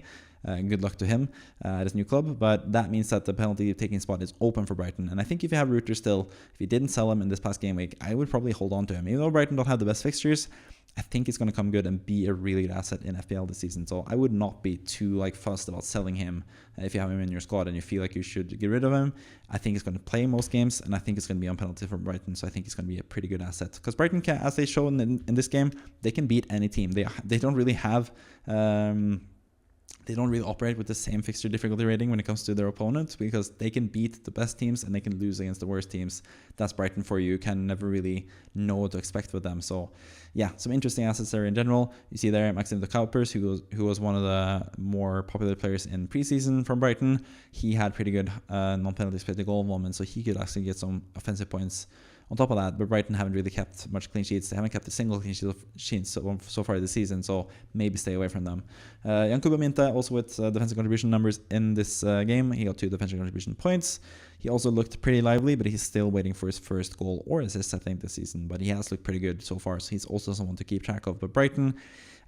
Good luck to him at his new club, but that means that the penalty taking spot is open for Brighton. And I think if you have Rutter still, if you didn't sell him in this past game week, I would probably hold on to him. Even though Brighton don't have the best fixtures, I think it's going to come good and be a really good asset in FPL this season. So I would not be too fussed about selling him if you have him in your squad and you feel like you should get rid of him. I think he's going to play most games, and I think it's going to be on penalty for Brighton. So I think he's going to be a pretty good asset, because Brighton can, as they show in this game, they can beat any team. They don't really have. They don't really operate with the same fixture difficulty rating when it comes to their opponents, because they can beat the best teams and they can lose against the worst teams. That's Brighton for you. You can never really know what to expect with them. So yeah, some interesting assets there in general. You see there Maxim de Kuipers, who was one of the more popular players in preseason from Brighton. He had pretty good non-penalty expected goal moments, so he could actually get some offensive points on top of that. But Brighton haven't really kept much clean sheets. They haven't kept a single clean sheet so far this season, so maybe stay away from them. Yankuba Minte also with defensive contribution numbers in this game. He got 2 defensive contribution points. He also looked pretty lively, but he's still waiting for his first goal or assist, I think, this season. But he has looked pretty good so far, so he's also someone to keep track of. But Brighton,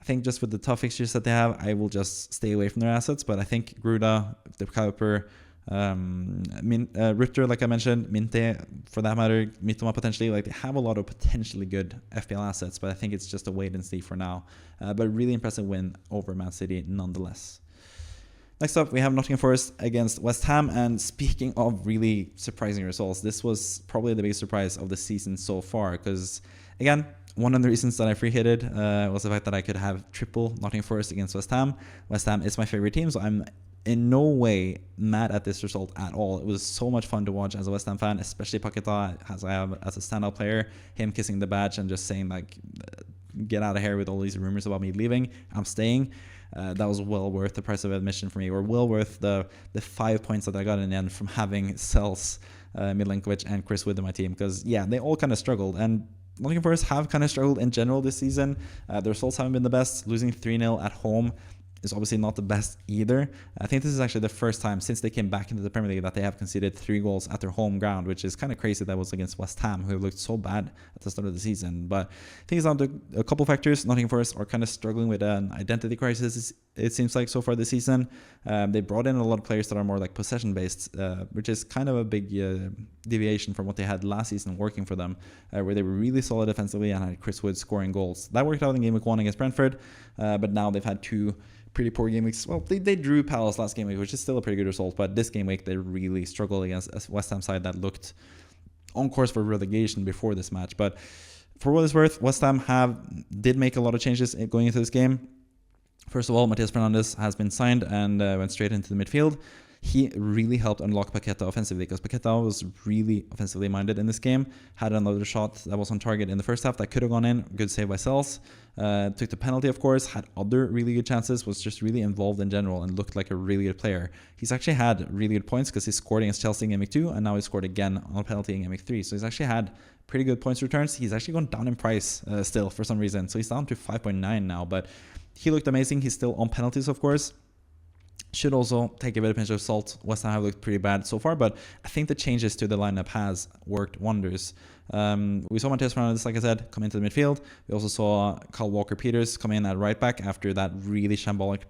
I think just with the tough fixtures that they have, I will just stay away from their assets. But I think Gruda, De Kuiper, Rutter, like I mentioned, Minte, for that matter, Mitoma potentially, they have a lot of potentially good FPL assets, but I think it's just a wait and see for now. But really impressive win over Man City nonetheless. Next up, we have Nottingham Forest against West Ham, and speaking of really surprising results, this was probably the biggest surprise of the season so far, because again, one of the reasons that I free-hitted was the fact that I could have triple Nottingham Forest against West Ham. West Ham is my favorite team, so I'm in no way mad at this result at all. It was so much fun to watch as a West Ham fan, especially Paqueta as I have as a standout player. Him kissing the badge and just saying get out of here with all these rumors about me leaving. I'm staying. That was well worth the price of admission for me, or well worth the 5 points that I got in the end from having Sels, Milenkovic, and Chris Wood in my team, because yeah, they all kind of struggled, and Nottingham Forest have kind of struggled in general this season. The results haven't been the best. Losing 3-0 at home is obviously not the best either. I think this is actually the first time since they came back into the Premier League that they have conceded 3 goals at their home ground, which is kind of crazy. That was against West Ham, who looked so bad at the start of the season. But I think it's down to a couple factors. Nottingham Forest are kind of struggling with an identity crisis, it seems like, so far this season. They brought in a lot of players that are more possession-based, which is kind of a big deviation from what they had last season working for them, where they were really solid defensively and had Chris Wood scoring goals. That worked out in Game Week 1 against Brentford, but now they've had 2 pretty poor game weeks. Well, they drew Palace last game week, which is still a pretty good result, but this game week they really struggled against a West Ham side that looked on course for relegation before this match. But for what it's worth, West Ham did make a lot of changes going into this game. First of all, Matias Fernandes has been signed and went straight into the midfield. He really helped unlock Paqueta offensively, because Paqueta was really offensively minded in this game. Had another shot that was on target in the first half that could have gone in. Good save by Sels. Took the penalty, of course. Had other really good chances. Was just really involved in general and looked like a really good player. He's actually had really good points, because he scored against Chelsea in Game Week 2, and now he scored again on a penalty in Game Week 3. So he's actually had pretty good points returns. He's actually gone down in price still for some reason. So he's down to 5.9 now, but he looked amazing. He's still on penalties, of course. Should also take a bit of pinch of salt. West Ham have looked pretty bad so far, but I think the changes to the lineup has worked wonders. We saw Matias Fernandes, like I said, come into the midfield. We also saw Kyle Walker-Peters come in at right back after that really shambolic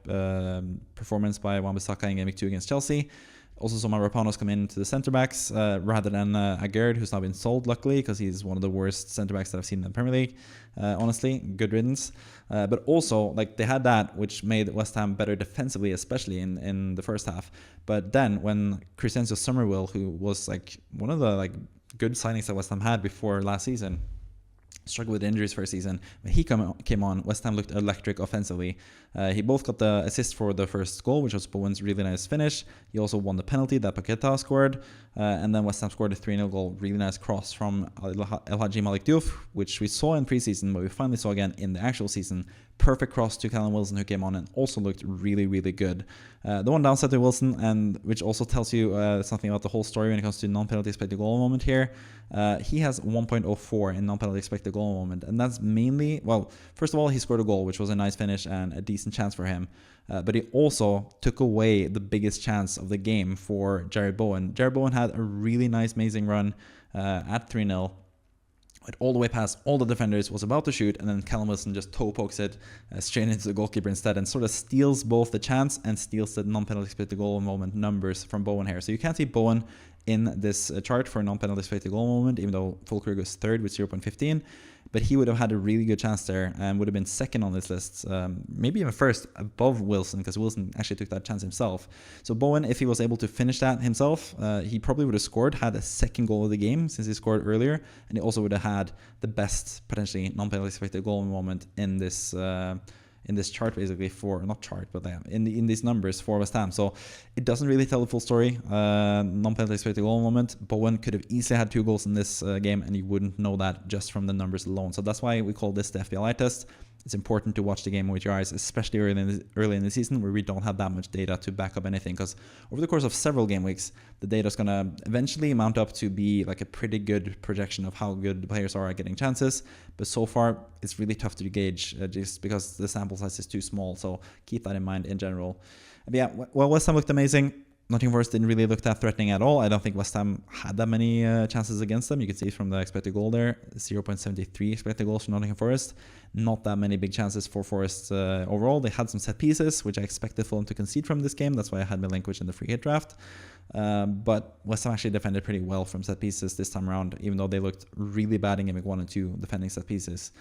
performance by Wan-Bissaka in Game Week 2 against Chelsea. Also saw Mavropanos come into the centre-backs rather than Aguerd, who's now been sold, luckily, because he's one of the worst centre-backs that I've seen in the Premier League. Honestly, good riddance. But also, they had that, which made West Ham better defensively, especially in the first half. But then when Crescencio Summerville, who was one of the good signings that West Ham had before last season, struggled with injuries for a season. When he came on, West Ham looked electric offensively. He both got the assist for the first goal, which was Bowen's really nice finish. He also won the penalty that Paqueta scored. And then West Ham scored a 3-0 goal. Really nice cross from El Hadji Malik Diouf, which we saw in preseason, but we finally saw again in the actual season. Perfect cross to Callum Wilson, who came on and also looked really, really good. The one downside to Wilson, and which also tells you something about the whole story when it comes to non-penalty expected goal moment here, he has 1.04 in non-penalty expected goal moment, and that's mainly, well, first of all, he scored a goal, which was a nice finish and a decent chance for him, but he also took away the biggest chance of the game for Jared Bowen. Jared Bowen had a really nice, amazing run at 3-0. Went all the way past all the defenders, was about to shoot, and then Callum Wilson just toe pokes it straight into the goalkeeper instead, and sort of steals both the chance and steals the non-penalty expected goal moment numbers from Bowen here. So you can't see Bowen in this chart for non-penalty expected goal moment, even though Fulkrug was third with 0.15. But he would have had a really good chance there and would have been second on this list, maybe even first above Wilson, because Wilson actually took that chance himself. So Bowen, if he was able to finish that himself, he probably would have scored, had a second goal of the game since he scored earlier, and he also would have had the best potentially non-penalty expected goal moment in this chart, basically, for, not chart, but in these numbers for West Ham. So it doesn't really tell the full story. Non-penalty expected goal moment. Bowen could have easily had 2 goals in this game, and you wouldn't know that just from the numbers alone. So that's why we call this the FPL eye test. It's important to watch the game with your eyes, especially early in the season where we don't have that much data to back up anything, because over the course of several game weeks, the data is going to eventually mount up to be like a pretty good projection of how good the players are at getting chances. But so far, it's really tough to gauge just because the sample size is too small. So keep that in mind in general. But yeah, well, West Ham looked amazing. Nottingham Forest didn't really look that threatening at all. I don't think West Ham had that many chances against them. You can see from the expected goal there, 0.73 expected goals for Nottingham Forest. Not that many big chances for Forest overall. They had some set pieces, which I expected Fulham to concede from this game. That's why I had Milinkovic in the free hit draft. But West Ham actually defended pretty well from set pieces this time around, even though they looked really bad in game week 1 and 2 defending set pieces.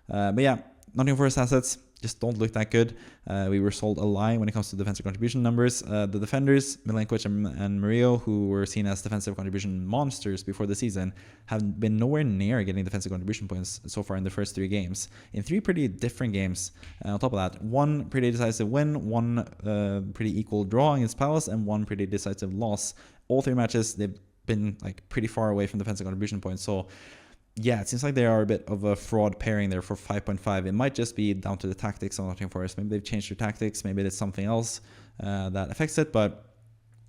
But yeah, Nottingham Forest assets just don't look that good. We were sold a lie when it comes to defensive contribution numbers. The defenders, Milinkovic and Murillo, who were seen as defensive contribution monsters before the season, have been nowhere near getting defensive contribution points so far in the first 3 games. In 3 pretty different games. On top of that, 1 pretty decisive win, 1 pretty equal draw against Palace, and 1 pretty decisive loss. All 3 matches, they've been like pretty far away from defensive contribution points. So yeah, it seems like they are a bit of a fraud pairing there for 5.5. It might just be down to the tactics on Nottingham Forest. Maybe they've changed their tactics. Maybe it's something else that affects it, but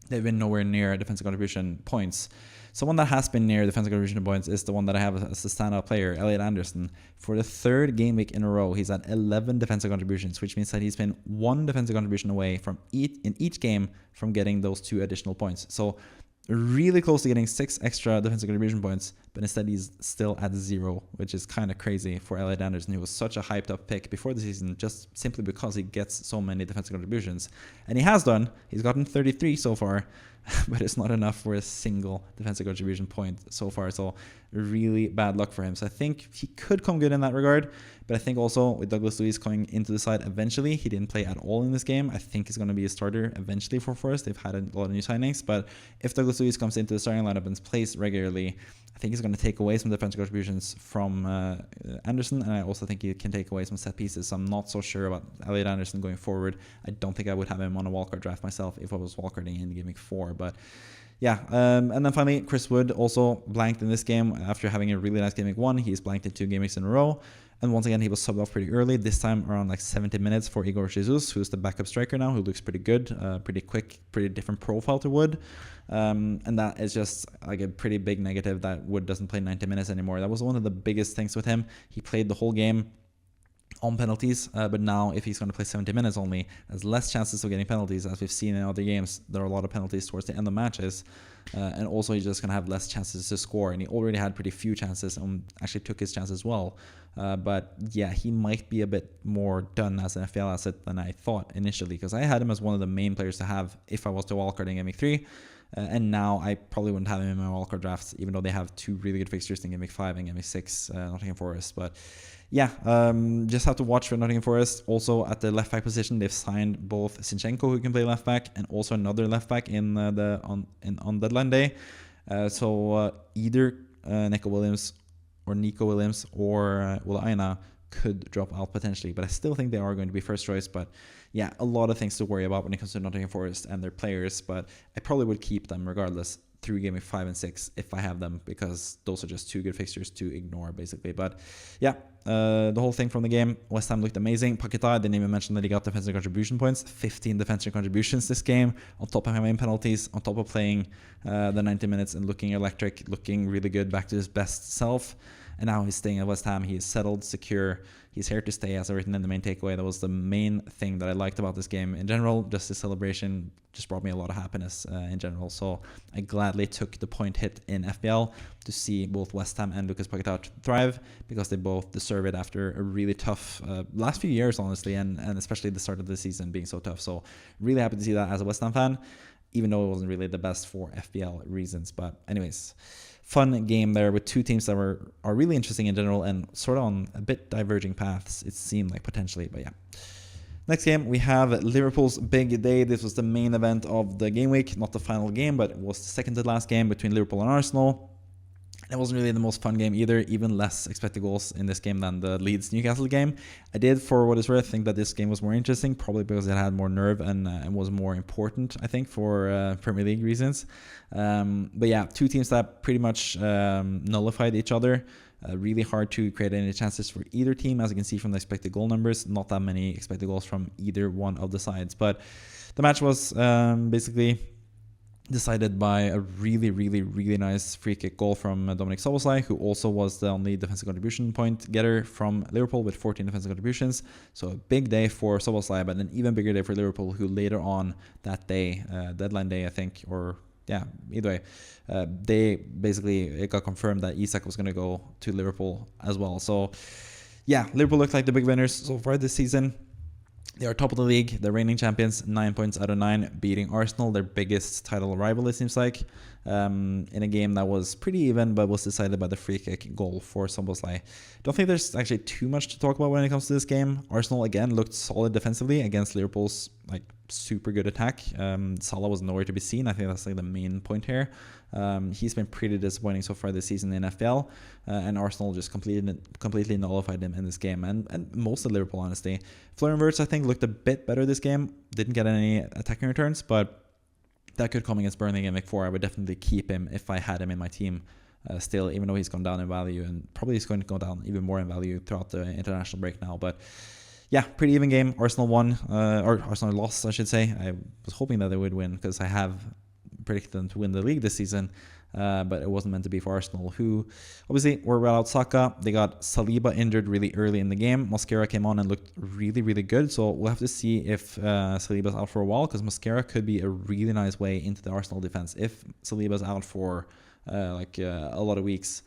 they've been nowhere near defensive contribution points. Someone that has been near defensive contribution points is the one that I have as a standout player, Elliot Anderson. For the 3rd game week in a row, he's at 11 defensive contributions, which means that he's been 1 defensive contribution away from in each game from getting those 2 additional points. So really close to getting 6 extra defensive contribution points, but instead he's still at 0, which is kind of crazy for Elliot Anderson, who was such a hyped up pick before the season, just simply because he gets so many defensive contributions. And he has done. He's gotten 33 so far, but it's not enough for a single defensive contribution point so far. So really bad luck for him. So I think he could come good in that regard. But I think also with Douglas Luiz coming into the side eventually, he didn't play at all in this game. I think he's going to be a starter eventually for Forest. They've had a lot of new signings. But if Douglas Luiz comes into the starting lineup and plays regularly, I think he's going to take away some defensive contributions from Anderson. And I also think he can take away some set pieces. So I'm not so sure about Elliot Anderson going forward. I don't think I would have him on a wildcard draft myself if I was wildcarding in game week 4. But yeah, and then finally, Chris Wood also blanked in this game after having a really nice game week 1. He's blanked in 2 game weeks in a row. And once again, he was subbed off pretty early, this time around like 70 minutes for Igor Jesus, who's the backup striker now, who looks pretty good, pretty quick, pretty different profile to Wood. And that is just like a pretty big negative that Wood doesn't play 90 minutes anymore. That was one of the biggest things with him. He played the whole game on penalties, but now if he's going to play 70 minutes only, has less chances of getting penalties. As we've seen in other games, there are a lot of penalties towards the end of matches, and also he's just going to have less chances to score, and he already had pretty few chances and actually took his chance as well. But yeah, he might be a bit more done as an FPL asset than I thought initially, because I had him as one of the main players to have if I was to wildcard in Game Week 3. And now I probably wouldn't have him in my wildcard drafts, even though they have 2 really good fixtures in Game Week 5 and Game Week 6, Nottingham Forest. But yeah, just have to watch for Nottingham Forest. Also at the left back position, they've signed both Zinchenko, who can play left back, and also another left back on deadline day. So either Neco Williams or Nico Williams or Will Aina could drop out potentially, but I still think they are going to be first choice. But yeah, a lot of things to worry about when it comes to Nottingham Forest and their players, but I probably would keep them regardless through game week 5 and 6 if I have them, because those are just two good fixtures to ignore basically. But yeah, the whole thing from the game, West Ham looked amazing. Paqueta, I didn't even mention that he got defensive contribution points, 15 defensive contributions this game, on top of having penalties, on top of playing the 90 minutes and looking electric, looking really good, back to his best self. And now he's staying at West Ham. He's settled, secure. He's here to stay, as I've written in the main takeaway. That was the main thing that I liked about this game in general. Just the celebration just brought me a lot of happiness in general. So I gladly took the point hit in FPL to see both West Ham and Lucas Paqueta thrive, because they both deserve it after a really tough last few years, honestly, and especially the start of the season being so tough. So really happy to see that as a West Ham fan, even though it wasn't really the best for FPL reasons. But anyways, fun game there with two teams that are really interesting in general and sort of on a bit diverging paths, it seemed like, potentially. But yeah. Next game, we have Liverpool's big day. This was the main event of the game week, not the final game, but it was the second to last game between Liverpool and Arsenal. It wasn't really the most fun game either, even less expected goals in this game than the Leeds Newcastle game. I did, for what it's worth, think that this game was more interesting, probably because it had more nerve and was more important, I think, for Premier League reasons. But yeah, two teams that pretty much nullified each other. Really hard to create any chances for either team, as you can see from the expected goal numbers. Not that many expected goals from either one of the sides. But the match was basically decided by a really nice free kick goal from Dominic Szoboszlai, who also was the only defensive contribution point getter from Liverpool with 14 defensive contributions. So a big day for Szoboszlai, but an even bigger day for Liverpool, who later on that day, deadline day I think, or yeah, either way, it got confirmed that Isak was going to go to Liverpool as well. So yeah, Liverpool looked like the big winners so far this season. They are top of the league, the reigning champions, 9 points out of 9, beating Arsenal, their biggest title rival, it seems like, in a game that was pretty even, but was decided by the free kick goal for Szoboszlai. Don't think there's actually too much to talk about when it comes to this game. Arsenal, again, looked solid defensively against Liverpool's super good attack. Salah was nowhere to be seen. I think that's the main point here. He's been pretty disappointing so far this season in FPL, and Arsenal just completely nullified him in this game, and most of Liverpool, honestly. Florian Wirtz, I think, looked a bit better this game. Didn't get any attacking returns, but that could come against Burnley in week 4. I would definitely keep him if I had him in my team still, even though he's gone down in value, and probably he's going to go down even more in value throughout the international break now. But yeah, pretty even game. Arsenal won, or Arsenal lost, I should say. I was hoping that they would win, because I have predicted them to win the league this season, but it wasn't meant to be for Arsenal, who obviously were without Saka. They got Saliba injured really early in the game. Mosquera came on and looked really good, so we'll have to see if Saliba's out for a while, because Mosquera could be a really nice way into the Arsenal defense. If Saliba's out for a lot of weeks,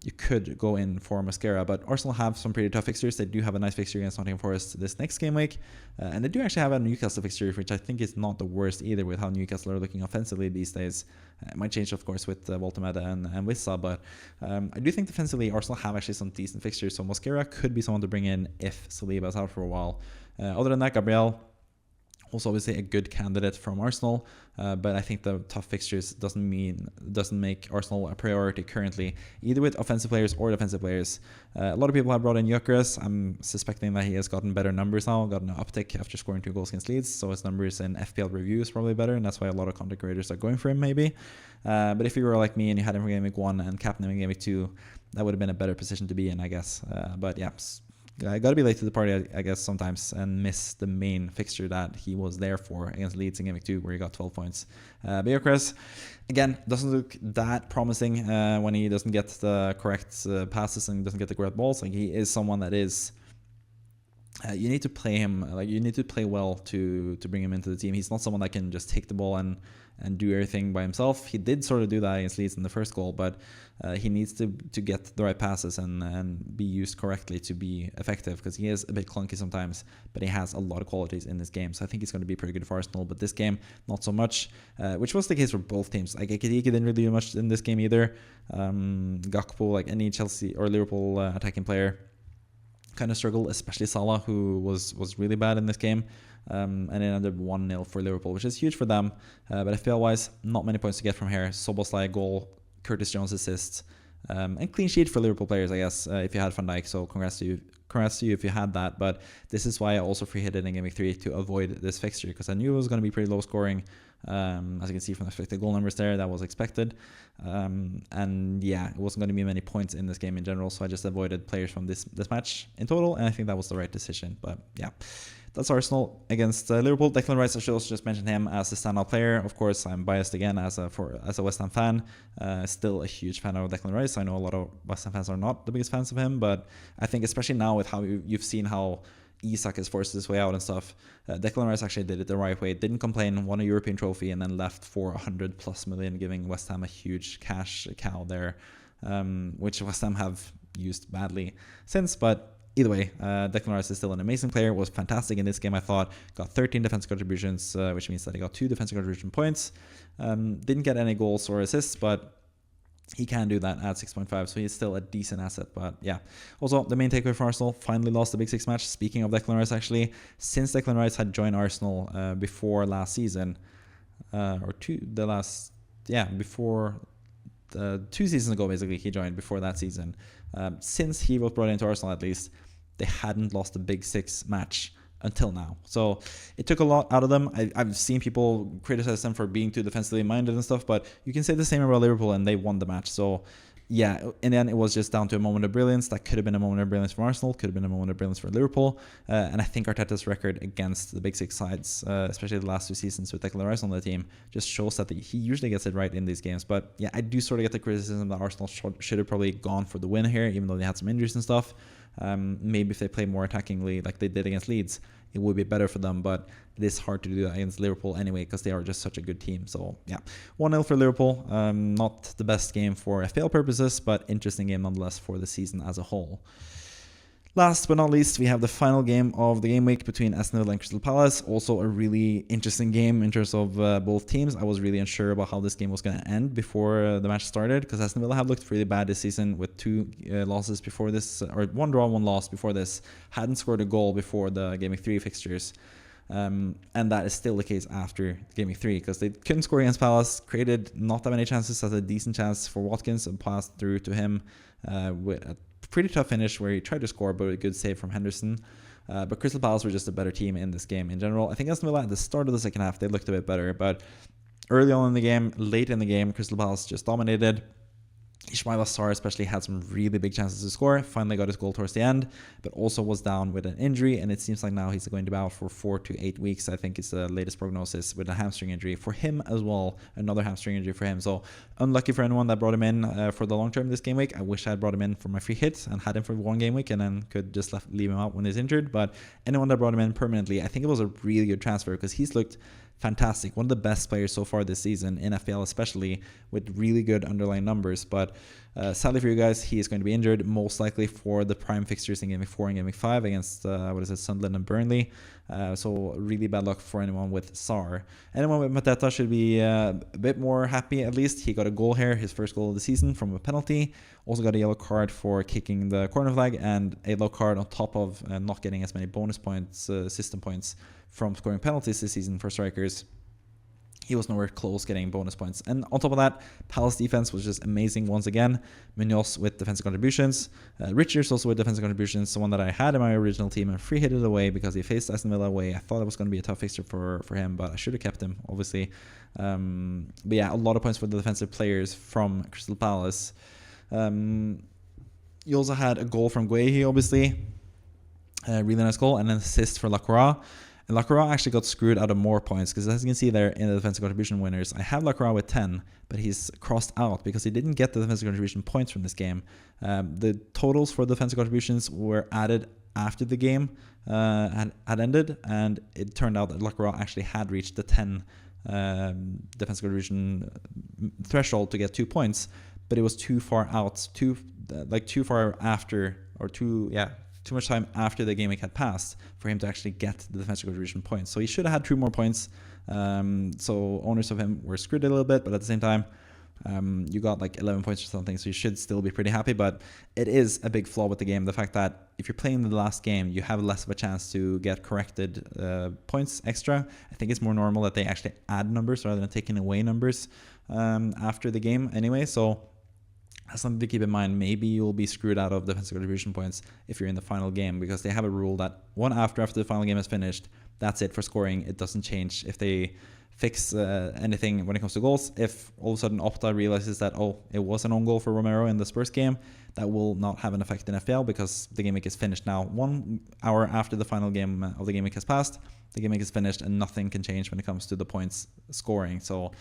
you could go in for Mosquera. But Arsenal have some pretty tough fixtures. They do have a nice fixture against Nottingham Forest this next game week, and they do actually have a Newcastle fixture, which I think is not the worst either, with how Newcastle are looking offensively these days. It might change, of course, with Voltemeda and Wissa, but I do think defensively Arsenal have actually some decent fixtures, so Mosquera could be someone to bring in if Saliba is out for a while. Other than that, Gabriel, also obviously a good candidate from Arsenal, but I think the tough fixtures doesn't make Arsenal a priority currently, either with offensive players or defensive players. A lot of people have brought in Gyökeres. I'm suspecting that he has gotten better numbers now, gotten an uptick after scoring 2 goals against Leeds, so his numbers in FPL review is probably better, and that's why a lot of content creators are going for him maybe. But if you were like me and you had him for game week 1 and captain him in game week 2, that would have been a better position to be in, I guess. But yeah, I got to be late to the party, I guess, sometimes, and miss the main fixture that he was there for against Leeds in game week 2, where he got 12 points. Gyökeres, again, doesn't look that promising when he doesn't get the correct passes and doesn't get the correct balls. He is someone that is... you need to play him, you need to play well to bring him into the team. He's not someone that can just take the ball and do everything by himself. He did sort of do that against Leeds in the first goal, but he needs to get the right passes and be used correctly to be effective, because he is a bit clunky sometimes, but he has a lot of qualities in this game. So I think he's going to be pretty good for Arsenal, but this game, not so much, which was the case for both teams. Ekitike didn't really do much in this game either. Gakpo, like any Chelsea or Liverpool attacking player, kind of struggled, especially Salah, who was really bad in this game. And it ended up 1-0 for Liverpool, which is huge for them. But FPL-wise, not many points to get from here. Szoboszlai goal, Curtis Jones assist. And clean sheet for Liverpool players, I guess, if you had Van Dijk. So congrats to you if you had that. But this is why I also free hit it in Game Week 3 to avoid this fixture, because I knew it was going to be pretty low scoring. As you can see from the expected goal numbers there, that was expected. And yeah, it wasn't going to be many points in this game in general, so I just avoided players from this match in total, and I think that was the right decision. But yeah, that's Arsenal against Liverpool. Declan Rice, I should also just mention him as a standout player. Of course, I'm biased again as a West Ham fan. Still a huge fan of Declan Rice. I know a lot of West Ham fans are not the biggest fans of him, but I think especially now with how you've seen how Isak has forced his way out and stuff, Declan Rice actually did it the right way. Didn't complain, won a European trophy, and then left for 100+ million, giving West Ham a huge cash cow there, which West Ham have used badly since. But either way, Declan Rice is still an amazing player, was fantastic in this game, I thought. Got 13 defensive contributions, which means that he got 2 defensive contribution points. Didn't get any goals or assists, but he can do that at 6.5, so he's still a decent asset. But yeah, also the main takeaway for Arsenal, finally lost the Big Six match. Speaking of Declan Rice, actually, since Declan Rice had joined Arsenal before last season, before 2 seasons ago, basically, he joined before that season. Since he was brought into Arsenal, at least, they hadn't lost a Big Six match until now. So it took a lot out of them. I've seen people criticize them for being too defensively minded and stuff, but you can say the same about Liverpool, and they won the match. So yeah, in the end, it was just down to a moment of brilliance. That could have been a moment of brilliance from Arsenal, could have been a moment of brilliance for Liverpool. And I think Arteta's record against the Big Six sides, especially the last 2 seasons with Declan Rice on the team, just shows that he usually gets it right in these games. But yeah, I do sort of get the criticism that Arsenal should have probably gone for the win here, even though they had some injuries and stuff. Maybe if they play more attackingly like they did against Leeds, it would be better for them, but it is hard to do that against Liverpool anyway, because they are just such a good team. So yeah, 1-0 for Liverpool. Not the best game for FPL purposes, but interesting game nonetheless for the season as a whole. Last but not least, we have the final game of the game week between Aston Villa and Crystal Palace. Also a really interesting game in terms of both teams. I was really unsure about how this game was going to end before the match started, because Aston Villa have looked really bad this season with 2 losses before this, or 1 draw, 1 loss before this. Hadn't scored a goal before the Game Week 3 fixtures. And that is still the case after Game Week 3, because they couldn't score against Palace, created not that many chances, had a decent chance for Watkins and passed through to him with a pretty tough finish where he tried to score, but a good save from Henderson. But Crystal Palace were just a better team in this game in general. I think Aston Villa at the start of the second half, they looked a bit better, but early on in the game, late in the game, Crystal Palace just dominated. Ismail Assar especially had some really big chances to score, finally got his goal towards the end, but also was down with an injury, and it seems like now he's going to be out for 4 to 8 weeks, I think is the latest prognosis, with a hamstring injury for him as well, another hamstring injury for him. So unlucky for anyone that brought him in for the long term this game week. I wish I had brought him in for my free hit and had him for 1 game week and then could just leave him out when he's injured. But anyone that brought him in permanently, I think it was a really good transfer, because he's looked fantastic, one of the best players so far this season in FPL, especially with really good underlying numbers. But sadly for you guys, he is going to be injured, most likely for the prime fixtures in Game Week 4 and Game Week 5 against Sunderland and Burnley. So really bad luck for anyone with Sarr. Anyone with Mateta should be a bit more happy. At least he got a goal here, his first goal of the season from a penalty. Also got a yellow card for kicking the corner flag, and a yellow card on top of not getting as many bonus points, system points from scoring penalties this season for strikers. He was nowhere close getting bonus points. And on top of that, Palace defense was just amazing once again. Munoz with defensive contributions. Richards also with defensive contributions. The one that I had in my original team and free hit it away because he faced Aston Villa away. I thought it was going to be a tough fixture for him, but I should have kept him, obviously. But yeah, a lot of points for the defensive players from Crystal Palace. You also had a goal from Guehi, obviously. A really nice goal. And an assist for Lacroix. And Lacroix actually got screwed out of more points, because as you can see there in the defensive contribution winners, I have Lacroix with 10, but he's crossed out because he didn't get the defensive contribution points from this game. The totals for defensive contributions were added after the game had ended, and it turned out that Lacroix actually had reached the 10 defensive contribution threshold to get 2 points, but it was too far out, too far after, or too much time after the game week had passed for him to actually get the defensive contribution points. So he should have had 2 more points. So owners of him were screwed a little bit, but at the same time, you got like 11 points or something, so you should still be pretty happy. But it is a big flaw with the game, the fact that if you're playing the last game, you have less of a chance to get corrected points extra. I think it's more normal that they actually add numbers rather than taking away numbers after the game anyway. So That's something to keep in mind. Maybe you'll be screwed out of defensive contribution points if you're in the final game, because they have a rule that after the final game is finished, that's it for scoring. It doesn't change if they fix anything when it comes to goals. If all of a sudden Opta realizes that, it was an own goal for Romero in the Spurs game, that will not have an effect in FPL because the game week is finished now. 1 hour after the final game of the game week has passed, the game week is finished and nothing can change when it comes to the points scoring. So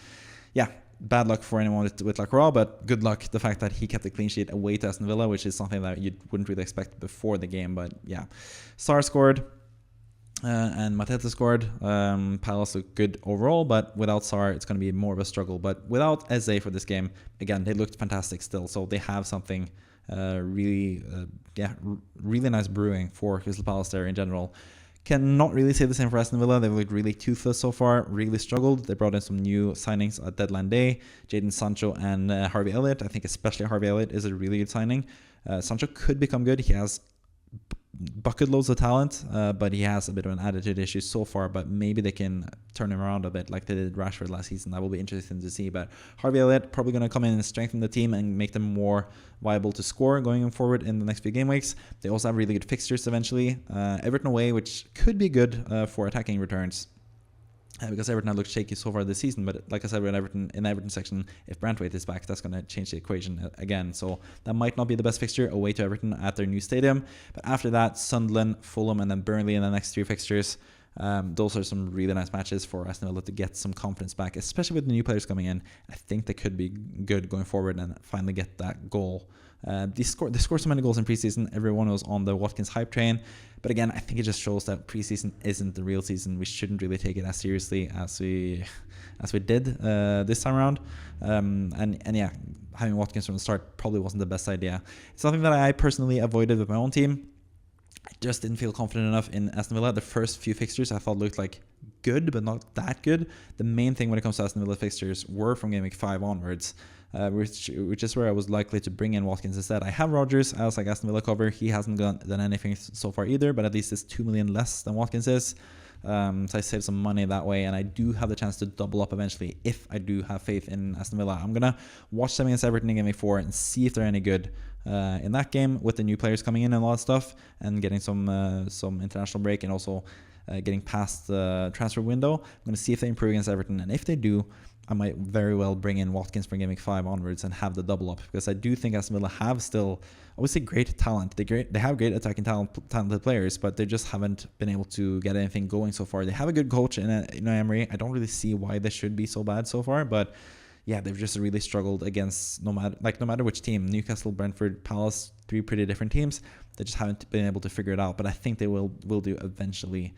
yeah, bad luck for anyone with Lacroix, but good luck the fact that he kept a clean sheet away to Aston Villa, which is something that you wouldn't really expect before the game. But yeah, Sarr scored and Mateta scored. Palace looked good overall, but without Sarr, it's going to be more of a struggle. But without Eze for this game, again, they looked fantastic still. So they have something really nice brewing for Crystal Palace there in general. Cannot really say the same for Aston Villa. They've looked really toothless so far, really struggled. They brought in some new signings at deadline day, Jadon Sancho and Harvey Elliott. I think especially Harvey Elliott is a really good signing. Sancho could become good. He has bucket loads of talent, but he has a bit of an attitude issue so far, but maybe they can turn him around a bit like they did Rashford last season. That will be interesting to see. But Harvey Elliott probably going to come in and strengthen the team and make them more viable to score going forward in the next few game weeks. They also have really good fixtures eventually. Everton away, which could be good for attacking returns. Because Everton have looked shaky so far this season, but like I said, in the Everton section, if Brentford is back, that's going to change the equation again. So that might not be the best fixture away to Everton at their new stadium. But after that, Sunderland, Fulham, and then Burnley in the next 3 fixtures. Those are some really nice matches for Aston Villa to get some confidence back, especially with the new players coming in. I think they could be good going forward and finally get that goal. They scored so many goals in preseason. Everyone was on the Watkins hype train. But again, I think it just shows that preseason isn't the real season. We shouldn't really take it as seriously as we did this time around. And yeah, having Watkins from the start probably wasn't the best idea. It's something that I personally avoided with my own team. I just didn't feel confident enough in Aston Villa. The first few fixtures I thought looked like good, but not that good. The main thing when it comes to Aston Villa fixtures were from game week 5 onwards, which is where I was likely to bring in Watkins instead. I have Rodgers as like Aston Villa cover. He hasn't done anything so far either, but at least it's 2 million less than Watkins is. So I saved some money that way, and I do have the chance to double up eventually if I do have faith in Aston Villa. I'm going to watch them against Everton in game week 4 and see if they're any good in that game with the new players coming in and a lot of stuff and getting some international break and also getting past the transfer window. I'm going to see if they improve against Everton, and if they do, I might very well bring in Watkins from game week 5 onwards and have the double up, because I do think Aston Villa have still obviously great talent. They have great attacking talented players, but they just haven't been able to get anything going so far. They have a good coach in Emery. I don't really see why they should be so bad so far, but yeah, they've just really struggled against no matter which team. Newcastle, Brentford, Palace, 3 pretty different teams. They just haven't been able to figure it out, but I think they will do eventually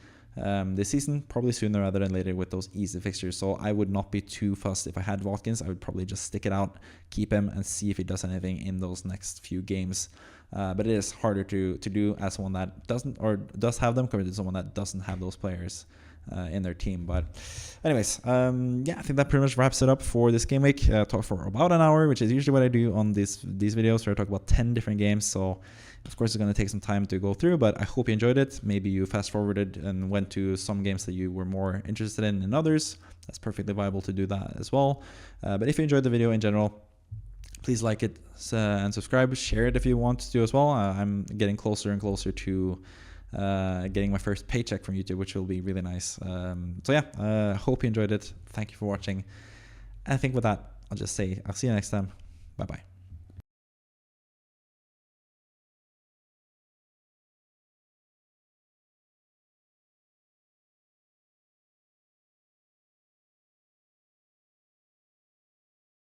this season, probably sooner rather than later with those easy fixtures. So I would not be too fussed. If I had Watkins, I would probably just stick it out, keep him, and see if he does anything in those next few games. But it is harder to do as someone that doesn't or does have them compared to someone that doesn't have those players in their team. But anyways, yeah, I think that pretty much wraps it up for this game week. Talk for about an hour, which is usually what I do on these videos, where I talk about 10 different games. So of course it's going to take some time to go through, but I hope you enjoyed it. Maybe you fast forwarded and went to some games that you were more interested in than others. That's perfectly viable to do that as well. But if you enjoyed the video in general, please like it and subscribe. Share it if you want to as well. I'm getting closer and closer to getting my first paycheck from YouTube, which will be really nice. So yeah, hope you enjoyed it. Thank you for watching. And I think with that, I'll just say I'll see you next time. Bye bye.